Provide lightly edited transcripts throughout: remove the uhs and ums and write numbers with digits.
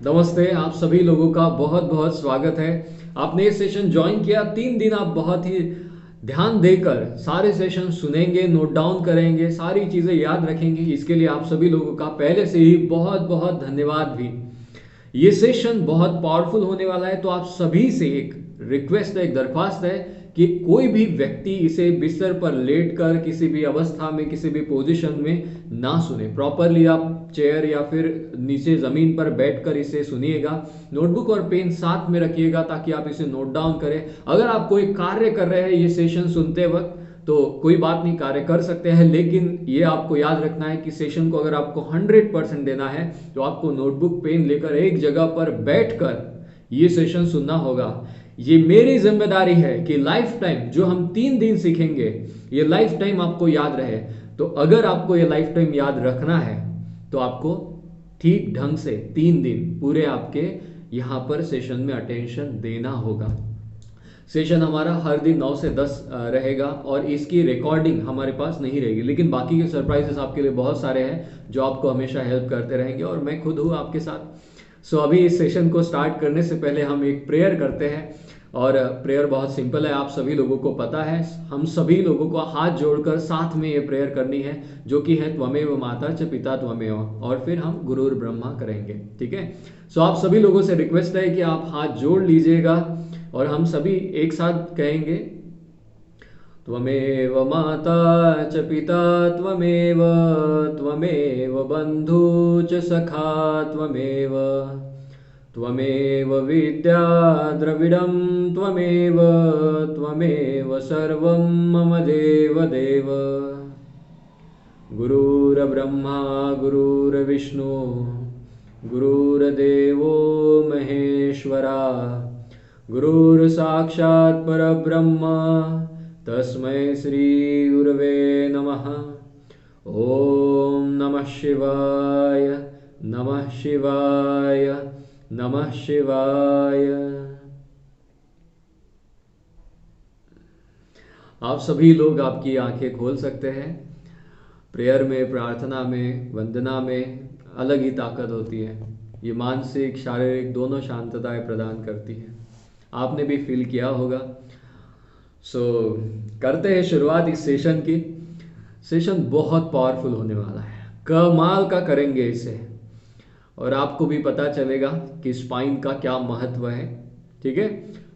नमस्ते, आप सभी लोगों का बहुत बहुत स्वागत है। आपने ये सेशन ज्वाइन किया, 3 दिन आप बहुत ही ध्यान देकर सारे सेशन सुनेंगे, नोट डाउन करेंगे, सारी चीज़ें याद रखेंगे। इसके लिए आप सभी लोगों का पहले से ही बहुत बहुत धन्यवाद भी। ये सेशन बहुत पावरफुल होने वाला है, तो आप सभी से एक रिक्वेस्ट है, एक दरख्वास्त है कि कोई भी व्यक्ति इसे बिस्तर पर लेटकर किसी भी अवस्था में, किसी भी पोजीशन में ना सुने। प्रॉपरली आप चेयर या फिर नीचे जमीन पर बैठकर इसे सुनिएगा। नोटबुक और पेन साथ में रखिएगा ताकि आप इसे नोट डाउन करें। अगर आप कोई कार्य कर रहे हैं ये सेशन सुनते वक्त तो कोई बात नहीं, कार्य कर सकते हैं, लेकिन ये आपको याद रखना है कि सेशन को अगर आपको 100% देना है तो आपको नोटबुक पेन लेकर एक जगह पर बैठकर ये सेशन सुनना होगा। ये मेरी जिम्मेदारी है कि लाइफ टाइम जो हम 3 दिन सीखेंगे ये लाइफ टाइम आपको याद रहे। तो अगर आपको ये लाइफ टाइम याद रखना है तो आपको ठीक ढंग से 3 दिन पूरे आपके यहाँ पर सेशन में अटेंशन देना होगा। सेशन हमारा हर दिन 9 से 10 रहेगा और इसकी रिकॉर्डिंग हमारे पास नहीं रहेगी, लेकिन बाकी के सरप्राइजेस आपके लिए बहुत सारे हैं जो आपको हमेशा हेल्प करते रहेंगे और मैं खुद हूँ आपके साथ। सो अभी इस सेशन को स्टार्ट करने से पहले हम एक प्रेयर करते हैं और प्रेयर बहुत सिंपल है, आप सभी लोगों को पता है। हम सभी लोगों को हाथ जोड़कर साथ में ये प्रेयर करनी है जो कि है त्वमेव माता च पिता त्वमेव, और फिर हम गुरुर ब्रह्मा करेंगे। ठीक है, सो आप सभी लोगों से रिक्वेस्ट है कि आप हाथ जोड़ लीजिएगा और हम सभी एक साथ कहेंगे, त्वमेव माता च पिता त्वमेव, त्वमेव बंधु च सखा त्वमेव, त्वमेव विद्या द्रविडं त्वमेव, त्वमेव सर्वं मम देव देव। गुरुर्ब्रह्मा गुरुर्विष्णु गुरुर्देवो महेश्वरा, गुरुर्साक्षात् परब्रह्म तस्मै श्री गुरवे नमः। ओम नमः शिवाय, नमः शिवाय, नमः शिवाय। आप सभी लोग आपकी आंखें खोल सकते हैं। प्रेयर में, प्रार्थना में, वंदना में अलग ही ताकत होती है। ये मानसिक शारीरिक दोनों शांतताएं प्रदान करती है, आपने भी फील किया होगा। सो करते हैं शुरुआत इस सेशन की। सेशन बहुत पावरफुल होने वाला है, कमाल का करेंगे इसे, और आपको भी पता चलेगा कि स्पाइन का क्या महत्व है। ठीक है,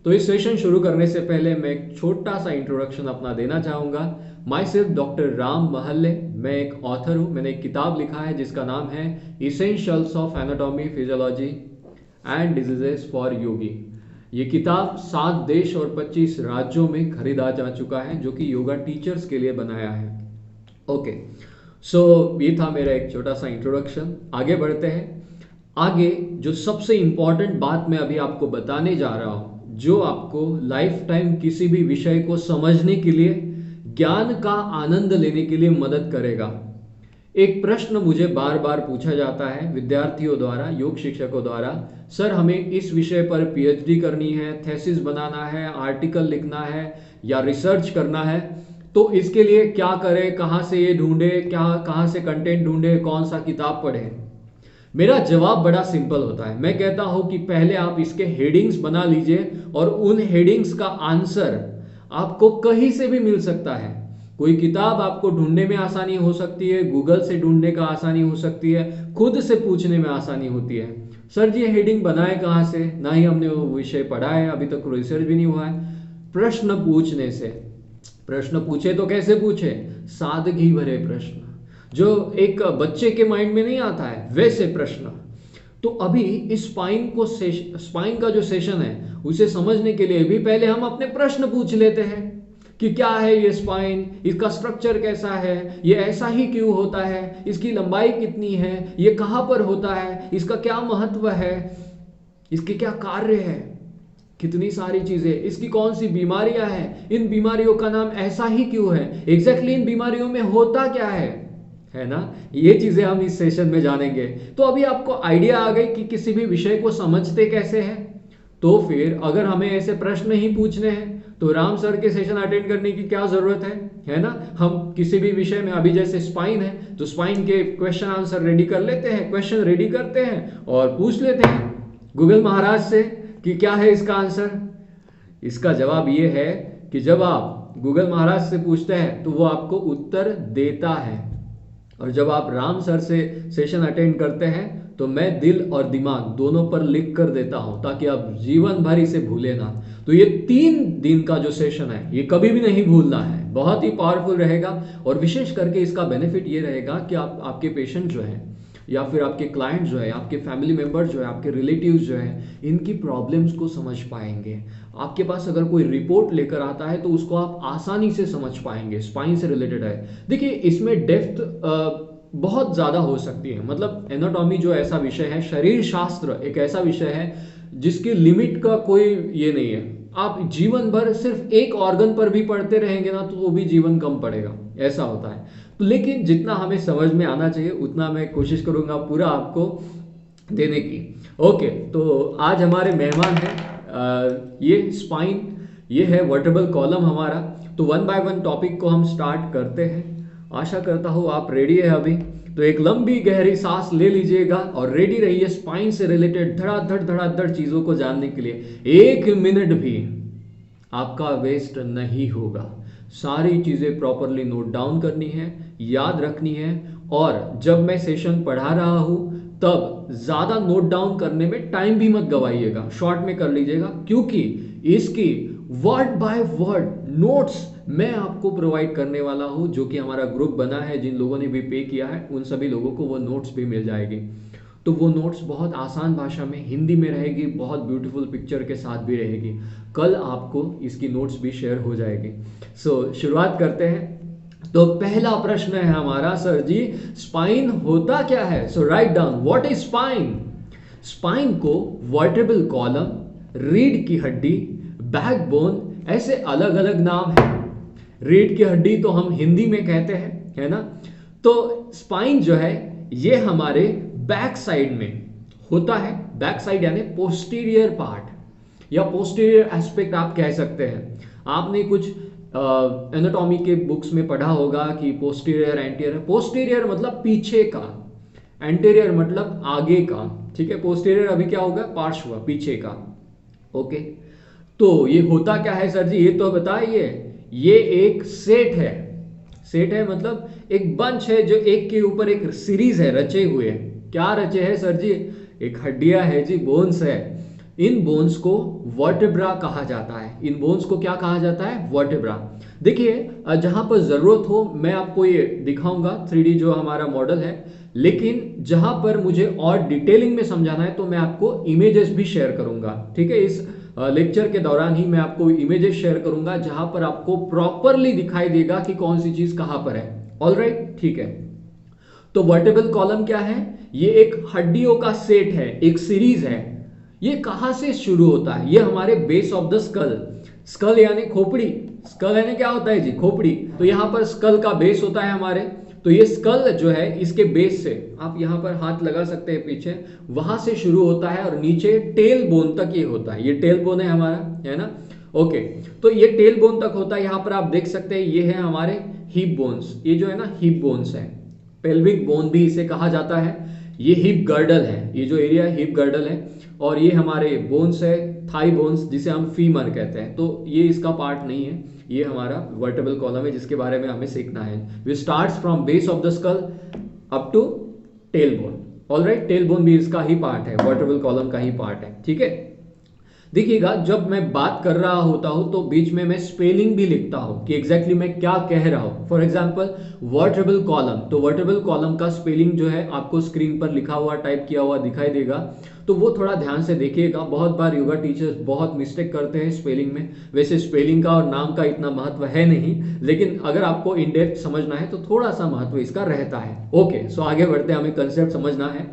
तो इस सेशन शुरू करने से पहले मैं एक छोटा सा इंट्रोडक्शन अपना देना चाहूँगा। माई सेल्फ डॉक्टर राम महल्ले, मैं एक ऑथर हूँ। मैंने एक किताब लिखा है जिसका नाम है essentials of anatomy physiology and diseases for yogi. ये किताब 7 देश और 25 राज्यों में खरीदा जा चुका है, जो कि योगा टीचर्स के लिए बनाया है। ओके, सो ये था मेरा एक छोटा सा इंट्रोडक्शन। आगे बढ़ते हैं। आगे जो सबसे इंपॉर्टेंट बात मैं अभी आपको बताने जा रहा हूं, जो आपको लाइफ टाइम किसी भी विषय को समझने के लिए, ज्ञान का आनंद लेने के लिए मदद करेगा। एक प्रश्न मुझे बार बार पूछा जाता है विद्यार्थियों द्वारा, योग शिक्षकों द्वारा, सर हमें इस विषय पर पीएचडी करनी है, थेसिस बनाना है, आर्टिकल लिखना है या रिसर्च करना है, तो इसके लिए क्या करें, कहाँ से ये ढूंढे, कहाँ से कंटेंट ढूंढे, कौन सा किताब पढ़े। मेरा जवाब बड़ा सिंपल होता है। मैं कहता हूं कि पहले आप इसके हेडिंग्स बना लीजिए और उन हेडिंग्स का आंसर आपको कहीं से भी मिल सकता है। कोई किताब आपको ढूंढने में आसानी हो सकती है, गूगल से ढूंढने का आसानी हो सकती है, खुद से पूछने में आसानी होती है, सर जी हेडिंग बनाए कहाँ से, ना ही हमने वो विषय पढ़ा है, अभी तक रिसर्च भी नहीं हुआ है। प्रश्न पूछने से, प्रश्न पूछे तो कैसे पूछे, सादगी भरे प्रश्न जो एक बच्चे के माइंड में नहीं आता है, वैसे प्रश्न। तो अभी इस स्पाइन का जो सेशन है उसे समझने के लिए भी पहले हम अपने प्रश्न पूछ लेते हैं कि क्या है ये स्पाइन, इसका स्ट्रक्चर कैसा है, ये ऐसा ही क्यों होता है, इसकी लंबाई कितनी है, ये कहाँ पर होता है, इसका क्या महत्व है, इसके क्या कार्य है, कितनी सारी चीजें, इसकी कौन सी बीमारियां हैं, इन बीमारियों का नाम ऐसा ही क्यों है, एग्जैक्टली इन बीमारियों में होता क्या है ना। ये चीजें हम इस सेशन में जानेंगे। तो अभी आपको आइडिया आ गई कि किसी भी विषय को समझते कैसे हैं। तो फिर अगर हमें ऐसे प्रश्न ही पूछने हैं तो राम सर के सेशन अटेंड करने की क्या जरूरत है ना। हम किसी भी विषय में, अभी जैसे स्पाइन है तो स्पाइन के क्वेश्चन आंसर रेडी कर लेते हैं, क्वेश्चन रेडी करते हैं और पूछ लेते हैं। गूगल महाराज से कि क्या है इसका आंसर। इसका जवाब ये है कि जब आप गूगल महाराज से पूछते हैं तो वो आपको उत्तर देता है, और जब आप राम सर से सेशन अटेंड करते हैं तो मैं दिल और दिमाग दोनों पर लिख कर देता हूं ताकि आप जीवन भर इसे भूले ना। तो ये 3 दिन का जो सेशन है ये कभी भी नहीं भूलना है, बहुत ही पावरफुल रहेगा। और विशेष करके इसका बेनिफिट ये रहेगा कि आप आपके पेशेंट जो है या फिर आपके क्लाइंट जो है, आपके फैमिली मेंबर्स जो है, आपके रिलेटिव्स जो है, इनकी प्रॉब्लम्स को समझ पाएंगे। आपके पास अगर कोई रिपोर्ट लेकर आता है तो उसको आप आसानी से समझ पाएंगे, स्पाइन से रिलेटेड है। देखिए इसमें डेप्थ बहुत ज़्यादा हो सकती है, मतलब एनाटॉमी जो ऐसा विषय है, शरीर शास्त्र एक ऐसा विषय है जिसकी लिमिट का कोई ये नहीं है। आप जीवन भर सिर्फ एक ऑर्गन पर भी पढ़ते रहेंगे ना तो वो भी जीवन कम पड़ेगा, ऐसा होता है। तो लेकिन जितना हमें समझ में आना चाहिए उतना मैं कोशिश करूंगा पूरा आपको देने की। ओके, तो आज हमारे मेहमान हैं ये स्पाइन, ये है वर्टेब्रल कॉलम हमारा। तो 1 बाय 1 टॉपिक को हम स्टार्ट करते हैं। आशा करता हूँ आप रेडी है अभी। तो एक लंबी गहरी सांस ले लीजिएगा और रेडी रहिए स्पाइन से रिलेटेड धड़ाधड़ चीजों को जानने के लिए। 1 मिनट भी आपका वेस्ट नहीं होगा। सारी चीजें प्रॉपरली नोट डाउन करनी है, याद रखनी है, और जब मैं सेशन पढ़ा रहा हूं तब ज्यादा नोट डाउन करने में टाइम भी मत गवाइएगा, शॉर्ट में कर लीजिएगा, क्योंकि इसकी वर्ड बाय वर्ड नोट्स मैं आपको प्रोवाइड करने वाला हूं। जो कि हमारा ग्रुप बना है, जिन लोगों ने भी पे किया है उन सभी लोगों को वो नोट्स भी मिल जाएगी। तो वो नोट्स बहुत आसान भाषा में हिंदी में रहेगी, बहुत ब्यूटीफुल पिक्चर के साथ भी रहेगी। कल आपको इसकी नोट्स भी शेयर हो जाएगी। शुरुआत करते हैं। तो पहला प्रश्न है हमारा, सर जी स्पाइन होता क्या है? So write down what is spine. Spine को वर्टेब्रल कॉलम, रीढ़ की हड्डी, बैकबोन ऐसे अलग अलग नाम है। रीढ़ की हड्डी तो हम हिंदी में कहते हैं, है ना। तो स्पाइन जो है ये हमारे बैक साइड में होता है। बैक साइड यानी पोस्टीरियर पार्ट या पोस्टीरियर एस्पेक्ट आप कह सकते हैं। आपने कुछ एनाटॉमी के बुक्स में पढ़ा होगा कि पोस्टीरियर एंटीरियर। पोस्टीरियर मतलब पीछे का, एंटीरियर मतलब आगे का, ठीक है। पोस्टीरियर अभी क्या होगा? पार्श्व, पीछे का। ओके, तो ये होता क्या है सर जी, ये तो बताइए। ये एक सेट है। सेट है मतलब एक बंच है जो एक के ऊपर एक सीरीज है, रचे हुए। क्या रचे हैं सर जी? एक हड्डियां है जी, बोन्स है। इन बोन्स को वर्टेब्रा कहा जाता है। इन बोन्स को क्या कहा जाता है? वर्टेब्रा। देखिए जहां पर जरूरत हो मैं आपको ये दिखाऊंगा 3D जो हमारा मॉडल है, लेकिन जहां पर मुझे और डिटेलिंग में समझाना है तो मैं आपको इमेजेस भी शेयर करूंगा, ठीक है। इस लेक्चर के दौरान ही मैं आपको इमेजेस शेयर करूंगा जहां पर आपको प्रॉपरली दिखाई देगा कि कौन सी चीज कहां पर है। ऑलराइट, ठीक है। तो वर्टेब्रल कॉलम क्या है? ये एक हड्डियों का सेट है, एक सीरीज है। ये कहां से शुरू होता है? ये हमारे base of the skull. Skull यानी खोपड़ी। स्कल यानी क्या होता है जी? खोपड़ी। तो यहां पर स्कल का बेस होता है हमारे। तो ये स्कल जो है इसके बेस से आप यहां पर हाथ लगा सकते हैं पीछे, वहां से शुरू होता है और नीचे टेल बोन तक ये होता है। ये टेल बोन है हमारा, है ना। ओके, तो ये टेल बोन तक होता है। यहां पर आप देख सकते हैं ये है हमारे हिप बोन्स। ये जो है ना हिप बोन्स है, पेल्विक बोन भी इसे कहा जाता है। ये हिप गर्डल है, ये जो एरिया है हिप गर्डल है। और ये हमारे बोन्स है, थाई बोन्स, जिसे हम फीमर कहते हैं। तो ये इसका पार्ट नहीं है, ये हमारा वर्टेब्रल कॉलम है जिसके बारे में हमें सीखना है। We starts from base of the skull up to tail bone. Alright, tail bone भी इसका ही पार्ट है, वर्टेब्रल कॉलम का ही पार्ट है, ठीक है। देखिएगा जब मैं बात कर रहा होता हूं तो बीच में मैं स्पेलिंग भी लिखता हूं कि एग्जैक्टली मैं क्या कह रहा हूं। फॉर एग्जांपल वर्टेब्रल कॉलम, तो वर्टेब्रल कॉलम का स्पेलिंग जो है आपको स्क्रीन पर लिखा हुआ, टाइप किया हुआ दिखाई देगा। तो वो थोड़ा ध्यान से देखिएगा। बहुत बार योगा टीचर्स बहुत मिस्टेक करते हैं स्पेलिंग में। वैसे स्पेलिंग का और नाम का इतना महत्व है नहीं, लेकिन अगर आपको इन डेप्थ समझना है तो थोड़ा सा महत्व इसका रहता है। ओके, सो आगे बढ़ते हैं, हमें कंसेप्ट समझना है।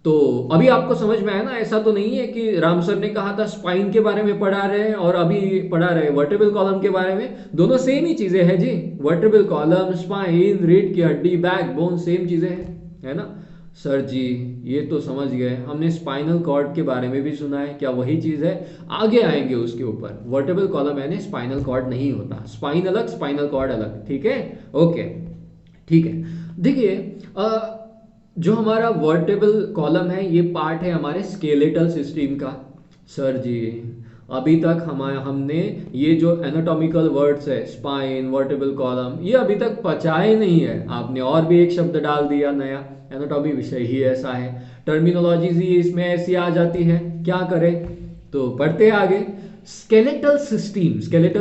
तो अभी आपको समझ में आया ना? ऐसा तो नहीं है कि राम सर ने कहा था स्पाइन के बारे में पढ़ा रहे हैं और अभी पढ़ा रहे हैं वर्टेब्रल कॉलम के बारे में। दोनों सेम ही चीजें हैं जी। वर्टेब्रल कॉलम, स्पाइन, रीढ़ की हड्डी, बैकबोन, सेम चीजें हैं, है ना। सर जी ये तो समझ गए, हमने स्पाइनल कॉर्ड के बारे में भी सुना है, क्या वही चीज है? आगे आएंगे उसके ऊपर। वर्टेब्रल कॉलम यानी स्पाइनल कॉर्ड नहीं होता, स्पाइन अलग, स्पाइनल कॉर्ड अलग, ठीक है। ओके, ठीक है। देखिए जो हमारा वर्टेबल कॉलम है ये पार्ट है हमारे स्केलेटल सिस्टम का। सर जी अभी तक हमने ये जो एनाटॉमिकल वर्ड्स है स्पाइन वर्टेबल कॉलम ये अभी तक पढ़ाए नहीं है, आपने और भी एक शब्द डाल दिया नया। एनाटॉमी विषय ही ऐसा है, टर्मिनोलॉजीज ही इसमें ऐसी आ जाती है, क्या करें। तो पढ़ते आगे। स्केलेटल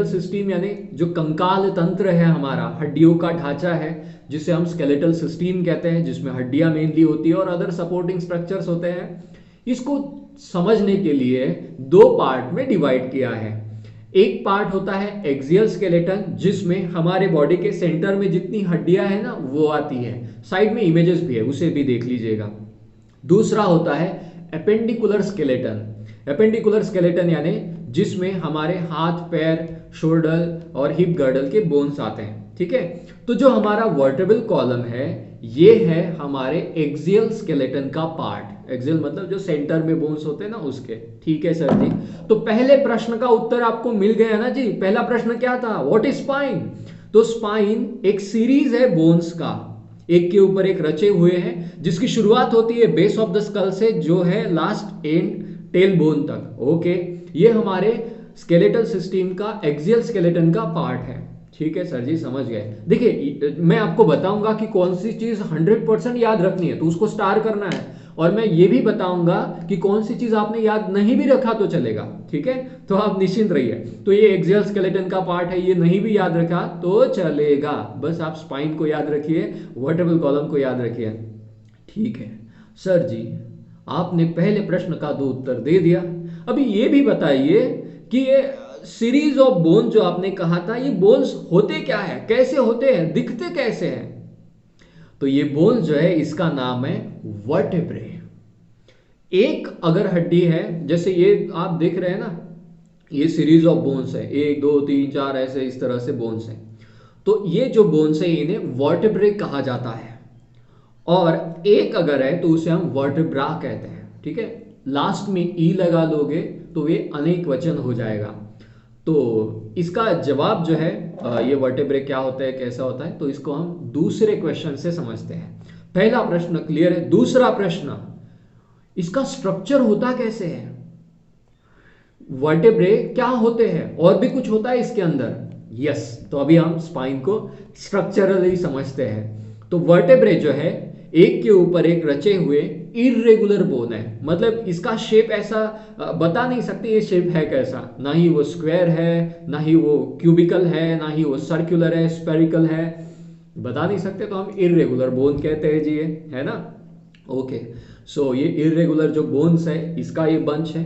सिस्टम यानी जो कंकाल तंत्र है हमारा, हड्डियों का ढांचा है जिसे हम स्केलेटल सिस्टम कहते हैं, जिसमें हड्डियां मेनली होती है और अदर सपोर्टिंग स्ट्रक्चर्स होते हैं। इसको समझने के लिए दो पार्ट में डिवाइड किया है। एक पार्ट होता है एक्सियल स्केलेटन जिसमें हमारे बॉडी के सेंटर में जितनी हड्डियां हैं ना वो आती है, साइड में इमेजेस भी है उसे भी देख लीजिएगा। दूसरा होता है एपेंडिकुलर स्केलेटन यानी जिसमें हमारे हाथ पैर शोल्डर और हिप गर्डल के बोन्स आते हैं, ठीक है। तो जो हमारा वर्टेबल कॉलम है ये है हमारे एक्सियल स्केलेटन का पार्ट। एक्सियल मतलब जो सेंटर में बोन्स होते हैं ना उसके, ठीक है सर जी। तो पहले प्रश्न का उत्तर आपको मिल गया ना जी। पहला प्रश्न क्या था, व्हाट इज स्पाइन। तो स्पाइन एक सीरीज है बोन्स का, एक के ऊपर एक रचे हुए हैं, जिसकी शुरुआत होती है बेस ऑफ द स्कल से जो है लास्ट एंड टेल बोन तक। ओके, ये हमारे स्केलेटल सिस्टम का एक्सियल स्केलेटन का पार्ट है, ठीक है सर जी, समझ गए। देखिए मैं आपको बताऊंगा कि कौन सी चीज 100% याद रखनी है तो उसको स्टार करना है, और मैं ये भी बताऊंगा कि कौन सी चीज आपने याद नहीं भी रखा तो चलेगा, ठीक है। तो आप निश्चिंत रहिए। तो ये एक्सियल स्केलेटन का पार्ट है, ये नहीं भी याद रखा तो चलेगा, बस आप स्पाइन को याद रखिए, वर्टेबल कॉलम को याद रखिए, ठीक है। सर जी आपने पहले प्रश्न का दो उत्तर दे दिया। अभी ये भी बताइए कि ये सीरीज ऑफ बोन जो आपने कहा था, ये बोन्स होते क्या है, कैसे होते हैं, दिखते कैसे हैं। तो ये बोन जो है इसका नाम है वर्टेब्रे। एक अगर हड्डी है, जैसे ये आप देख रहे हैं ना, ये सीरीज ऑफ बोन्स है, 1 2 3 4 ऐसे इस तरह से बोन्स हैं। तो ये जो बोन्स है इन्हें वर्टेब्रे कहा जाता है, और एक अगर है तो उसे हम वर्टेब्रा कहते हैं, ठीक है। लास्ट में ई लगा लोगे तो ये अनेक वचन हो जाएगा। तो इसका जवाब जो है ये वर्टेब्रे क्या होता है कैसा होता है, तो इसको हम दूसरे क्वेश्चन से समझते हैं। पहला प्रश्न क्लियर है। दूसरा प्रश्न, इसका स्ट्रक्चर होता कैसे है। वर्टेब्रे क्या होते हैं, और भी कुछ होता है इसके अंदर, यस। तो अभी हम स्पाइन को स्ट्रक्चरली समझते हैं। तो वर्टेब्रे जो है एक के ऊपर एक रचे हुए इरेगुलर बोन है, मतलब इसका शेप ऐसा बता नहीं सकते ये शेप है कैसा, ना ही वो स्क्वायर है, ना ही वो क्यूबिकल है, ना ही वो सर्कुलर है, स्पेरिकल है, बता नहीं सकते, तो हम इरेगुलर बोन कहते हैं जी, ये है ना। ओके, सो ये इरेगुलर जो बोन्स है इसका ये बंच है,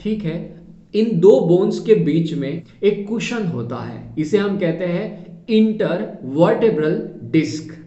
ठीक है। इन दो बोन्स के बीच में एक कुशन होता है, इसे हम कहते हैं इंटर वर्टेब्रल डिस्क।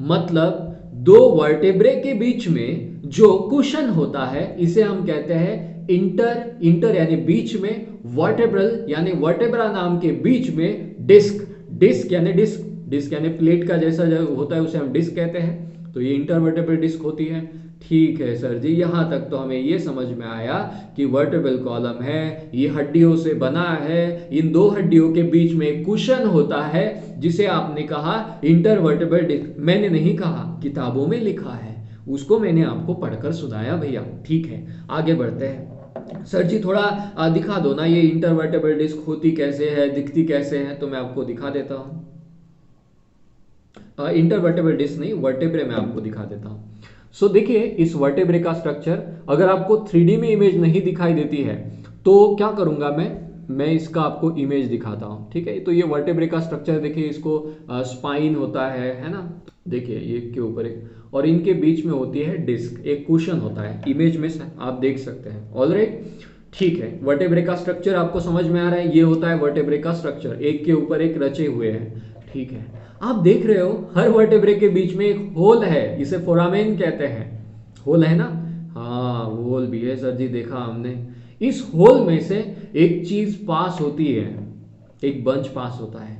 मतलब दो वर्टेब्रे के बीच में जो कुशन होता है इसे हम कहते हैं इंटर यानी बीच में, वर्टेब्रल यानी वर्टेब्रा नाम के बीच में डिस्क यानी प्लेट का जैसा जो होता है उसे हम डिस्क कहते हैं। तो ये इंटरवर्टेब्रल डिस्क होती है, ठीक है सर जी। यहां तक तो हमें ये समझ में आया कि वर्टेब्रल कॉलम है, ये हड्डियों से बना है, इन दो हड्डियों के बीच में एक कुशन होता है जिसे आपने कहा इंटरवर्टेब्रल डिस्क। मैंने नहीं कहा, किताबों में लिखा है, उसको मैंने आपको पढ़कर सुनाया भैया, ठीक है। आगे बढ़ते हैं। सर जी थोड़ा दिखा दो ना ये इंटरवर्टेब्रल डिस्क होती कैसे है, दिखती कैसे है, तो मैं आपको दिखा देता हूं। इंटरवर्टेब्रल डिस्क नहीं, वर्टेब्रे में आपको दिखा देता हूं। सो देखिए इस वर्टेब्रे का स्ट्रक्चर अगर आपको 3D में इमेज नहीं दिखाई देती है तो क्या करूंगा मैं इसका आपको इमेज दिखाता हूं, ठीक है। तो ये वर्टेब्रे का स्ट्रक्चर देखिए, इसको स्पाइन होता है ना, देखिए ये के ऊपर एक, और इनके बीच में होती है डिस्क, एक कुशन होता है, इमेज में आप देख सकते हैं। ऑलराइट, ठीक है। वर्टेब्रे का स्ट्रक्चर आपको समझ में आ रहा है, ये होता है वर्टेब्रे का स्ट्रक्चर, एक के ऊपर एक रचे हुए हैं, ठीक है। आप देख रहे हो हर वर्टेब्रे के बीच में एक होल है, इसे फोरामेन कहते हैं, होल है ना, हाँ होल भी है सर जी, देखा हमने। इस होल में से एक चीज पास होती है, एक बंच पास होता है,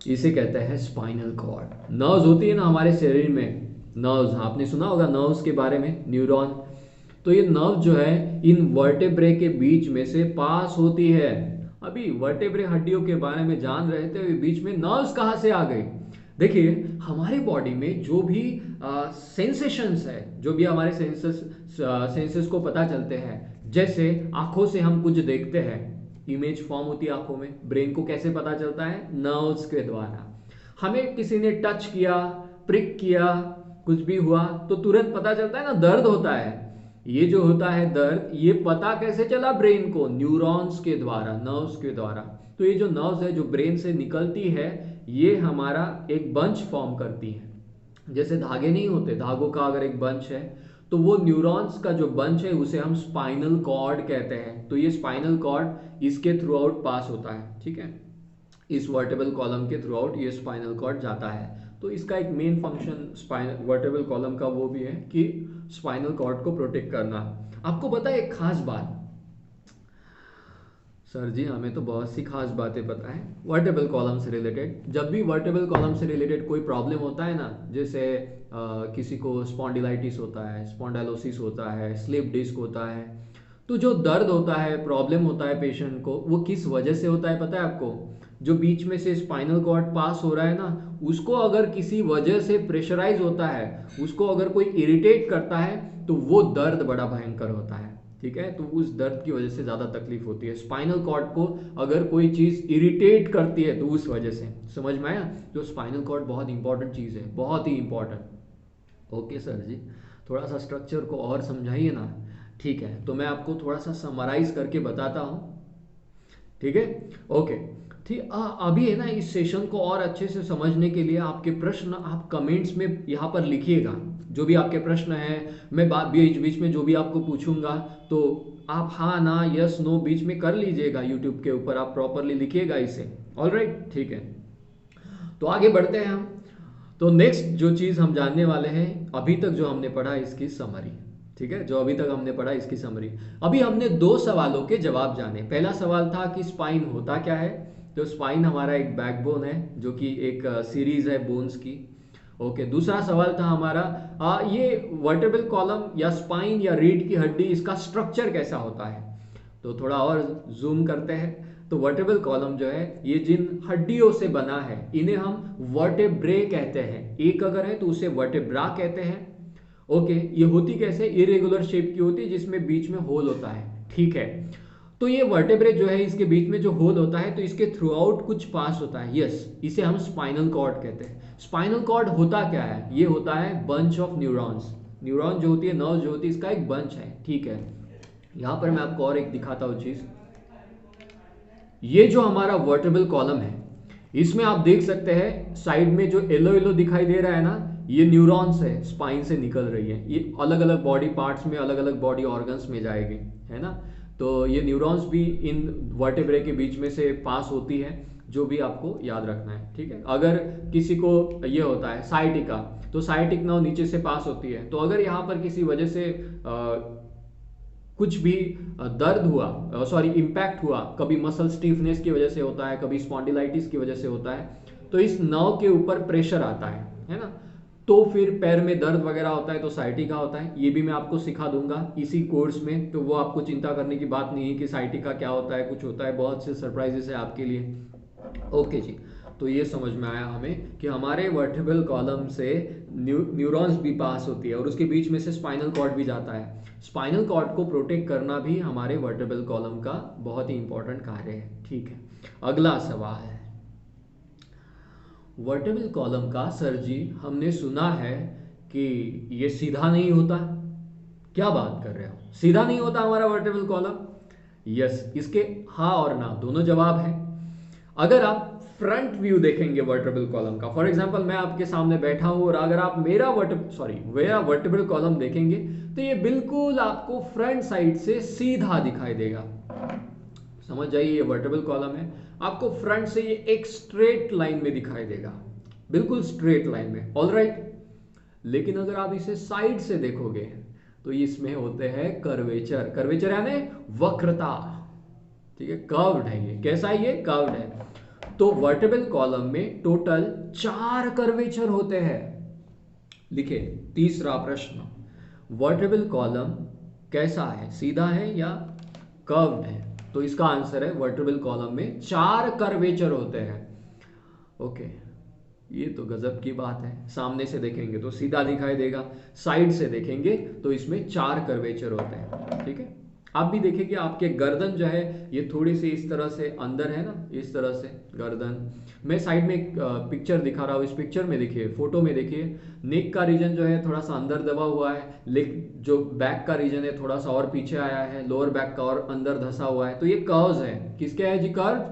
इसे कहते हैं स्पाइनल कॉर्ड। नर्व्स होती है ना हमारे शरीर में, नर्व्स आपने सुना होगा नर्व्स के बारे में, न्यूरॉन। तो ये नर्व जो है इन वर्टेब्रे के बीच में से पास होती है। अभी वर्टेब्रे हड्डियों के बारे में जान रहे थे, बीच में नर्व्स कहां से आ गई। देखिए हमारी बॉडी में जो भी सेंसेशंस है, जो भी हमारे सेंसेस को पता चलते हैं, जैसे आंखों से हम कुछ देखते हैं, इमेज फॉर्म होती है आंखों में, ब्रेन को कैसे पता चलता है, नर्व्स के द्वारा। हमें किसी ने टच किया, प्रिक किया, कुछ भी हुआ तो तुरंत पता चलता है ना, दर्द होता है। ये जो होता है दर्द, ये पता कैसे चला ब्रेन को, न्यूरॉन्स के द्वारा, नर्व्स के द्वारा। तो ये जो नर्व्स है जो ब्रेन से निकलती है, ये हमारा एक बंच फॉर्म करती है। जैसे धागे नहीं होते, धागों का अगर एक बंच है तो वो न्यूरॉन्स का जो बंच है उसे हम स्पाइनल कॉर्ड कहते हैं। तो ये स्पाइनल कॉर्ड इसके थ्रू आउट पास होता है, ठीक है, इस वर्टेबल कॉलम के थ्रू आउट ये स्पाइनल कॉर्ड जाता है। तो इसका एक मेन फंक्शन वर्टेबल कॉलम का वो भी है कि स्पाइनल कॉर्ड को प्रोटेक्ट करना। आपको पता है एक खास बात, सर जी हमें तो बहुत सी खास बातें पता है वर्टेबल कॉलम से रिलेटेड। जब भी वर्टेबल कॉलम से रिलेटेड कोई प्रॉब्लम होता है ना, जैसे किसी को स्पॉन्डिलाइटिस होता है, स्पॉन्डाइलोसिस होता है, स्लिप डिस्क होता है, तो जो दर्द होता है, प्रॉब्लम होता है पेशेंट को, वो किस वजह से होता है पता है आपको? जो बीच में से स्पाइनल कॉर्ड पास हो रहा है ना, उसको अगर किसी वजह से प्रेशराइज होता है, उसको अगर कोई इरिटेट करता है, तो वो दर्द बड़ा भयंकर होता है, ठीक है। तो उस दर्द की वजह से ज्यादा तकलीफ होती है। स्पाइनल कॉर्ड को अगर कोई चीज इरिटेट करती है तो उस वजह से, समझ में आया? तो स्पाइनल कॉर्ड बहुत इंपॉर्टेंट चीज है, बहुत ही इंपॉर्टेंट। ओके सर जी, थोड़ा सा स्ट्रक्चर को और समझाइए ना। ठीक है, तो मैं आपको थोड़ा सा समराइज करके बताता हूँ, ठीक है। ओके ठीक, अभी है ना, इस सेशन को और अच्छे से समझने के लिए आपके प्रश्न आप कमेंट्स में यहाँ पर लिखिएगा। जो भी आपके प्रश्न हैं, मैं बीच बीच में जो भी आपको पूछूंगा तो आप हाँ ना यस नो बीच में कर लीजिएगा, यूट्यूब के ऊपर आप प्रॉपरली लिखिएगा इसे। ऑलराइट, ठीक है, तो आगे बढ़ते हैं हम। तो नेक्स्ट जो चीज हम जानने वाले हैं, अभी तक जो हमने पढ़ा इसकी समरी, ठीक है, जो अभी तक हमने पढ़ा इसकी समरी। अभी हमने दो सवालों के जवाब जाने। पहला सवाल था कि स्पाइन होता क्या है। तो स्पाइन हमारा एक बैकबोन है, जो कि एक सीरीज है बोन्स की। ओके, दूसरा सवाल था हमारा ये वर्टेब्रल कॉलम या स्पाइन या रीढ़ की हड्डी, इसका स्ट्रक्चर कैसा होता है। तो थोड़ा और जूम करते हैं। तो वर्टेब्रल कॉलम जो है, ये जिन हड्डियों से बना है इन्हें हम वर्टेब्रे कहते हैं। एक अगर है तो उसे वर्टेब्रा कहते हैं। ओके, ये होती कैसे, इरेगुलर शेप की होती है जिसमें बीच में होल होता है, ठीक है। तो ये वर्टेब्रे जो है, इसके बीच में जो होल होता है तो इसके थ्रू आउट कुछ पास होता है, यस, इसे हम स्पाइनल कॉर्ड कहते हैं। स्पाइनल कॉर्ड होता क्या है, ये होता है बंच ऑफ न्यूरॉन्स। न्यूरॉन जो होती है, नर्व जो होती है, इसका एक बंच है, ठीक है। यहां पर मैं आपको और एक दिखाता हूं चीज। ये जो हमारा वर्टेब्रल कॉलम है, इसमें आप देख सकते हैं साइड में जो येलो येलो दिखाई दे रहा है ना, ये न्यूरॉन्स है, स्पाइन से निकल रही है। ये अलग अलग बॉडी पार्ट्स में, अलग अलग बॉडी ऑर्गन्स में जाएगी, है ना। तो ये न्यूरॉन्स भी इन वर्टेब्रे के बीच में से पास होती है, जो भी आपको याद रखना है, ठीक है। अगर किसी को ये होता है साइटिका, तो साइटिक नर्व नीचे से पास होती है। तो अगर यहाँ पर किसी वजह से कुछ भी दर्द हुआ, सॉरी इंपैक्ट हुआ, कभी मसल स्टीफनेस की वजह से होता है, कभी स्पॉन्डिलाइटिस की वजह से होता है, तो इस नर्व के ऊपर प्रेशर आता है ना, तो फिर पैर में दर्द वगैरह होता है, तो साइटिका होता है। ये भी मैं आपको सिखा दूंगा इसी कोर्स में, तो वो आपको चिंता करने की बात नहीं है कि साइटिका क्या होता है, कुछ होता है, बहुत से सरप्राइजेस है आपके लिए। ओके जी, तो ये समझ में आया हमें कि हमारे वर्टेब्रल कॉलम से न्यूरॉन्स भी पास होती है और उसके बीच में से स्पाइनल कॉर्ड भी जाता है। स्पाइनल कॉर्ड को प्रोटेक्ट करना भी हमारे वर्टेब्रल कॉलम का बहुत ही इंपॉर्टेंट कार्य है, ठीक है। अगला सवाल है, वर्टेब्रल कॉलम का सर जी हमने सुना है कि ये सीधा नहीं होता। क्या बात कर रहे हो, सीधा नहीं होता हमारा वर्टेब्रल कॉलम? यस, इसके हाँ और ना दोनों जवाब है। अगर आप फ्रंट व्यू देखेंगे वर्टेब्रल कॉलम का, फॉर एग्जांपल मैं आपके सामने बैठा हूं और अगर आप मेरा वर्टेब्रल कॉलम देखेंगे तो ये बिल्कुल आपको फ्रंट साइड से सीधा दिखाई देगा। समझ जाइए, ये वर्टेब्रल कॉलम है, आपको फ्रंट से ये एक स्ट्रेट लाइन में दिखाई देगा, बिल्कुल स्ट्रेट लाइन में, ऑलराइट। लेकिन अगर आप इसे साइड से देखोगे तो इसमें होते हैं कर्वेचर। कर्वेचर यानी वक्रता, ठीक है, कर्व्ड है। ये कैसा है, ये कर्व्ड है। तो वर्टेब्रल कॉलम में टोटल 4 कर्वेचर होते हैं। लिखे तीसरा प्रश्न, वर्टेब्रल कॉलम कैसा है, सीधा है या कर्व्ड है? तो इसका आंसर है वर्टेब्रल कॉलम में 4 कर्वेचर होते हैं। ओके, ये तो गजब की बात है। सामने से देखेंगे तो सीधा दिखाई देगा, साइड से देखेंगे तो इसमें 4 कर्वेचर होते हैं, ठीक है। आप भी देखिए आपके गर्दन जो है ये थोड़ी सी इस तरह से अंदर है ना, इस तरह से गर्दन। मैं साइड में एक पिक्चर दिखा रहा हूँ, इस पिक्चर में देखिए, फोटो में देखिए, नेक का रीजन जो है थोड़ा सा अंदर दबा हुआ है, लेग जो बैक का रीजन है थोड़ा सा और पीछे आया है, लोअर बैक का और अंदर धंसा हुआ है। तो ये कर्व्स है, किसके है जी कर्व?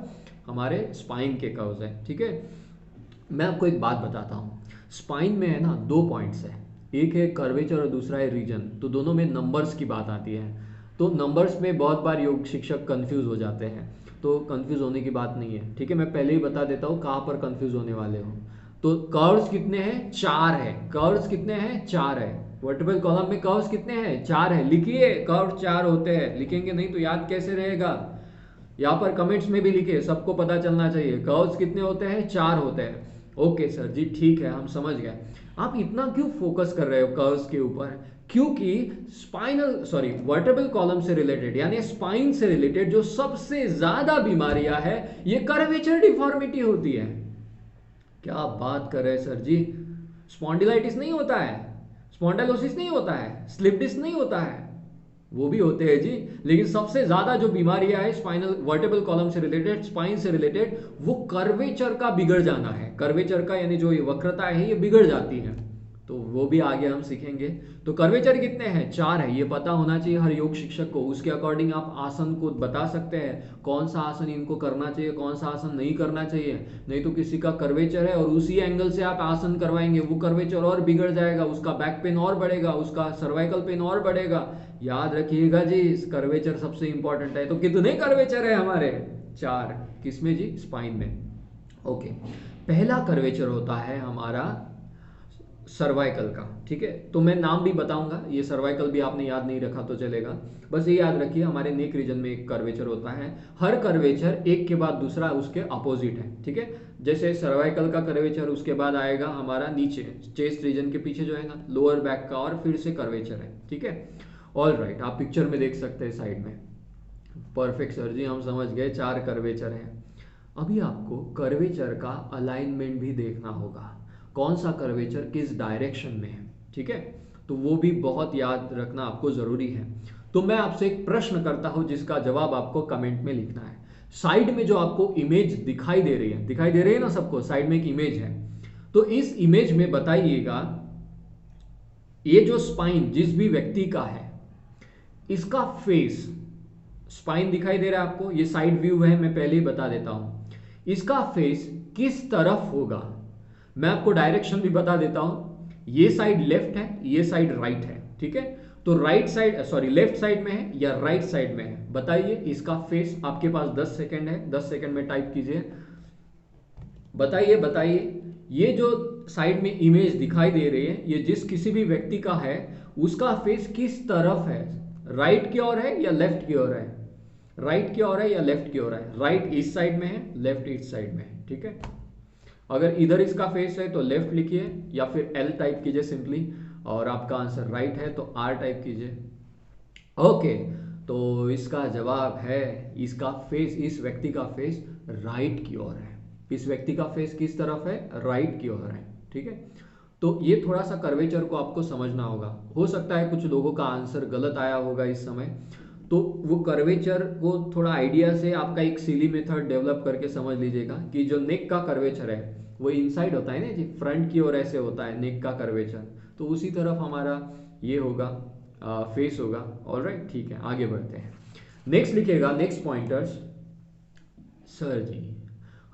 हमारे स्पाइन के कर्व्स है, ठीक है। मैं आपको एक बात बताता हूँ, स्पाइन में है ना 2 पॉइंट्स है, एक है कर्वेचर और दूसरा है रीजन। तो दोनों में नंबर्स की बात आती है, तो नंबर्स में बहुत बार योग शिक्षक कंफ्यूज हो जाते हैं, तो कंफ्यूज होने की बात नहीं है, ठीक है। मैं पहले ही बता देता हूँ कहाँ पर कंफ्यूज होने वाले हो। तो कर्व्स कितने हैं? 4 है। कर्व्स कितने हैं? 4 है। वर्टिकल कॉलम में कर्व्स कितने हैं? 4 है। लिखिए कर्व 4 होते हैं, लिखेंगे नहीं तो याद कैसे रहेगा। यहाँ पर कमेंट्स में भी लिखिए, सबको पता चलना चाहिए कर्व्स कितने होते हैं? 4 होते हैं। ओके सर जी, ठीक है, हम समझ गए। आप इतना क्यों फोकस कर रहे हो कर्व्स के ऊपर? क्योंकि स्पाइनल सॉरी वर्टेब्रल कॉलम से रिलेटेड यानी स्पाइन से रिलेटेड जो सबसे ज्यादा बीमारियां है ये कर्वेचर डिफॉर्मिटी होती है। क्या बात कर रहे हैं सर जी, स्पॉन्डिलाइटिस नहीं होता है, स्पॉन्डाइलोसिस नहीं होता है, स्लिप डिस्क नहीं होता है, वो भी होते हैं जी, लेकिन सबसे ज्यादा जो बीमारियां है स्पाइनल वर्टेब्रल कॉलम से रिलेटेड, स्पाइन से रिलेटेड, वो कर्वेचर का बिगड़ जाना है। कर्वेचर का यानी जो ये वक्रता है ये बिगड़ जाती है, तो वो भी आगे हम सीखेंगे। तो कर्वेचर कितने हैं? 4 है, ये पता होना चाहिए हर योग शिक्षक को। उसके अकॉर्डिंग आप आसन को बता सकते हैं, कौन सा आसन इनको करना चाहिए, कौन सा आसन नहीं करना चाहिए। नहीं तो किसी का कर्वेचर है और उसी एंगल से आप आसन करवाएंगे, वो कर्वेचर और बिगड़ जाएगा, उसका बैक पेन और बढ़ेगा, उसका सर्वाइकल पेन और बढ़ेगा। याद रखिएगा जी, कर्वेचर सबसे इंपॉर्टेंट है। तो कितने कर्वेचर है हमारे? 4। किसमें जी? स्पाइन में। ओके, पहला कर्वेचर होता है हमारा सर्वाइकल का, ठीक है। तो मैं नाम भी बताऊंगा, ये सर्वाइकल भी आपने याद नहीं रखा तो चलेगा, बस ये याद रखिए हमारे नेक रीजन में एक कर्वेचर होता है। हर कर्वेचर एक के बाद दूसरा उसके अपोजिट है, ठीक है। जैसे सर्वाइकल का कर्वेचर, उसके बाद आएगा हमारा नीचे चेस्ट रीजन के पीछे जो है ना लोअर बैक का, और फिर से कर्वेचर है, ठीक है। ऑल राइट, आप पिक्चर में देख सकते हैं साइड में। परफेक्ट सर जी, हम समझ गए 4 कर्वेचर हैं। अभी आपको कर्वेचर का अलाइनमेंट भी देखना होगा, कौन सा कर्वेचर किस डायरेक्शन में है, ठीक है। तो वो भी बहुत याद रखना आपको जरूरी है। तो मैं आपसे एक प्रश्न करता हूं जिसका जवाब आपको कमेंट में लिखना है। साइड में जो आपको इमेज दिखाई दे रही है, दिखाई दे रही है ना सबको, साइड में एक इमेज है, तो इस इमेज में बताइएगा ये जो स्पाइन जिस भी व्यक्ति का है इसका फेस, स्पाइन दिखाई दे रहा है आपको, ये साइड व्यू है, मैं पहले ही बता देता हूं, इसका फेस किस तरफ होगा। मैं आपको डायरेक्शन भी बता देता हूं, ये साइड लेफ्ट है, ये साइड राइट है, ठीक है। तो right side sorry left side में है या राइट साइड में है, बताइए इसका फेस। आपके पास 10 सेकंड है, 10 सेकंड में टाइप कीजिए, बताइए बताइए। ये जो साइड में इमेज दिखाई दे रही है ये जिस किसी भी व्यक्ति का है उसका फेस किस तरफ है? राइट की ओर है या लेफ्ट की ओर है? राइट की ओर है या लेफ्ट की ओर है? राइट ईस्ट साइड में है, लेफ्ट ईस्ट साइड में है, ठीक है। अगर इधर इसका फेस है तो लेफ्ट लिखिए या फिर एल टाइप कीजिए सिंपली, और आपका आंसर राइट है तो आर टाइप कीजिए। ओके, तो इसका जवाब है, इसका फेस, इस व्यक्ति का फेस राइट की ओर है। इस व्यक्ति का फेस किस तरफ है? राइट की ओर है, ठीक है। तो ये थोड़ा सा कर्वेचर को आपको समझना होगा। हो सकता है कुछ लोगों का आंसर गलत आया होगा इस समय, तो वो कर्वेचर को थोड़ा आइडिया से आपका एक सिली मेथड डेवलप करके समझ लीजिएगा कि जो नेक का कर्वेचर है वो इनसाइड होता है ना जी, फ्रंट की ओर ऐसे होता है नेक का कर्वेचर, तो उसी तरफ हमारा ये होगा फेस होगा। ऑलराइट, ठीक है, आगे बढ़ते हैं। नेक्स्ट लिखिएगा, नेक्स्ट पॉइंटर्स। सर जी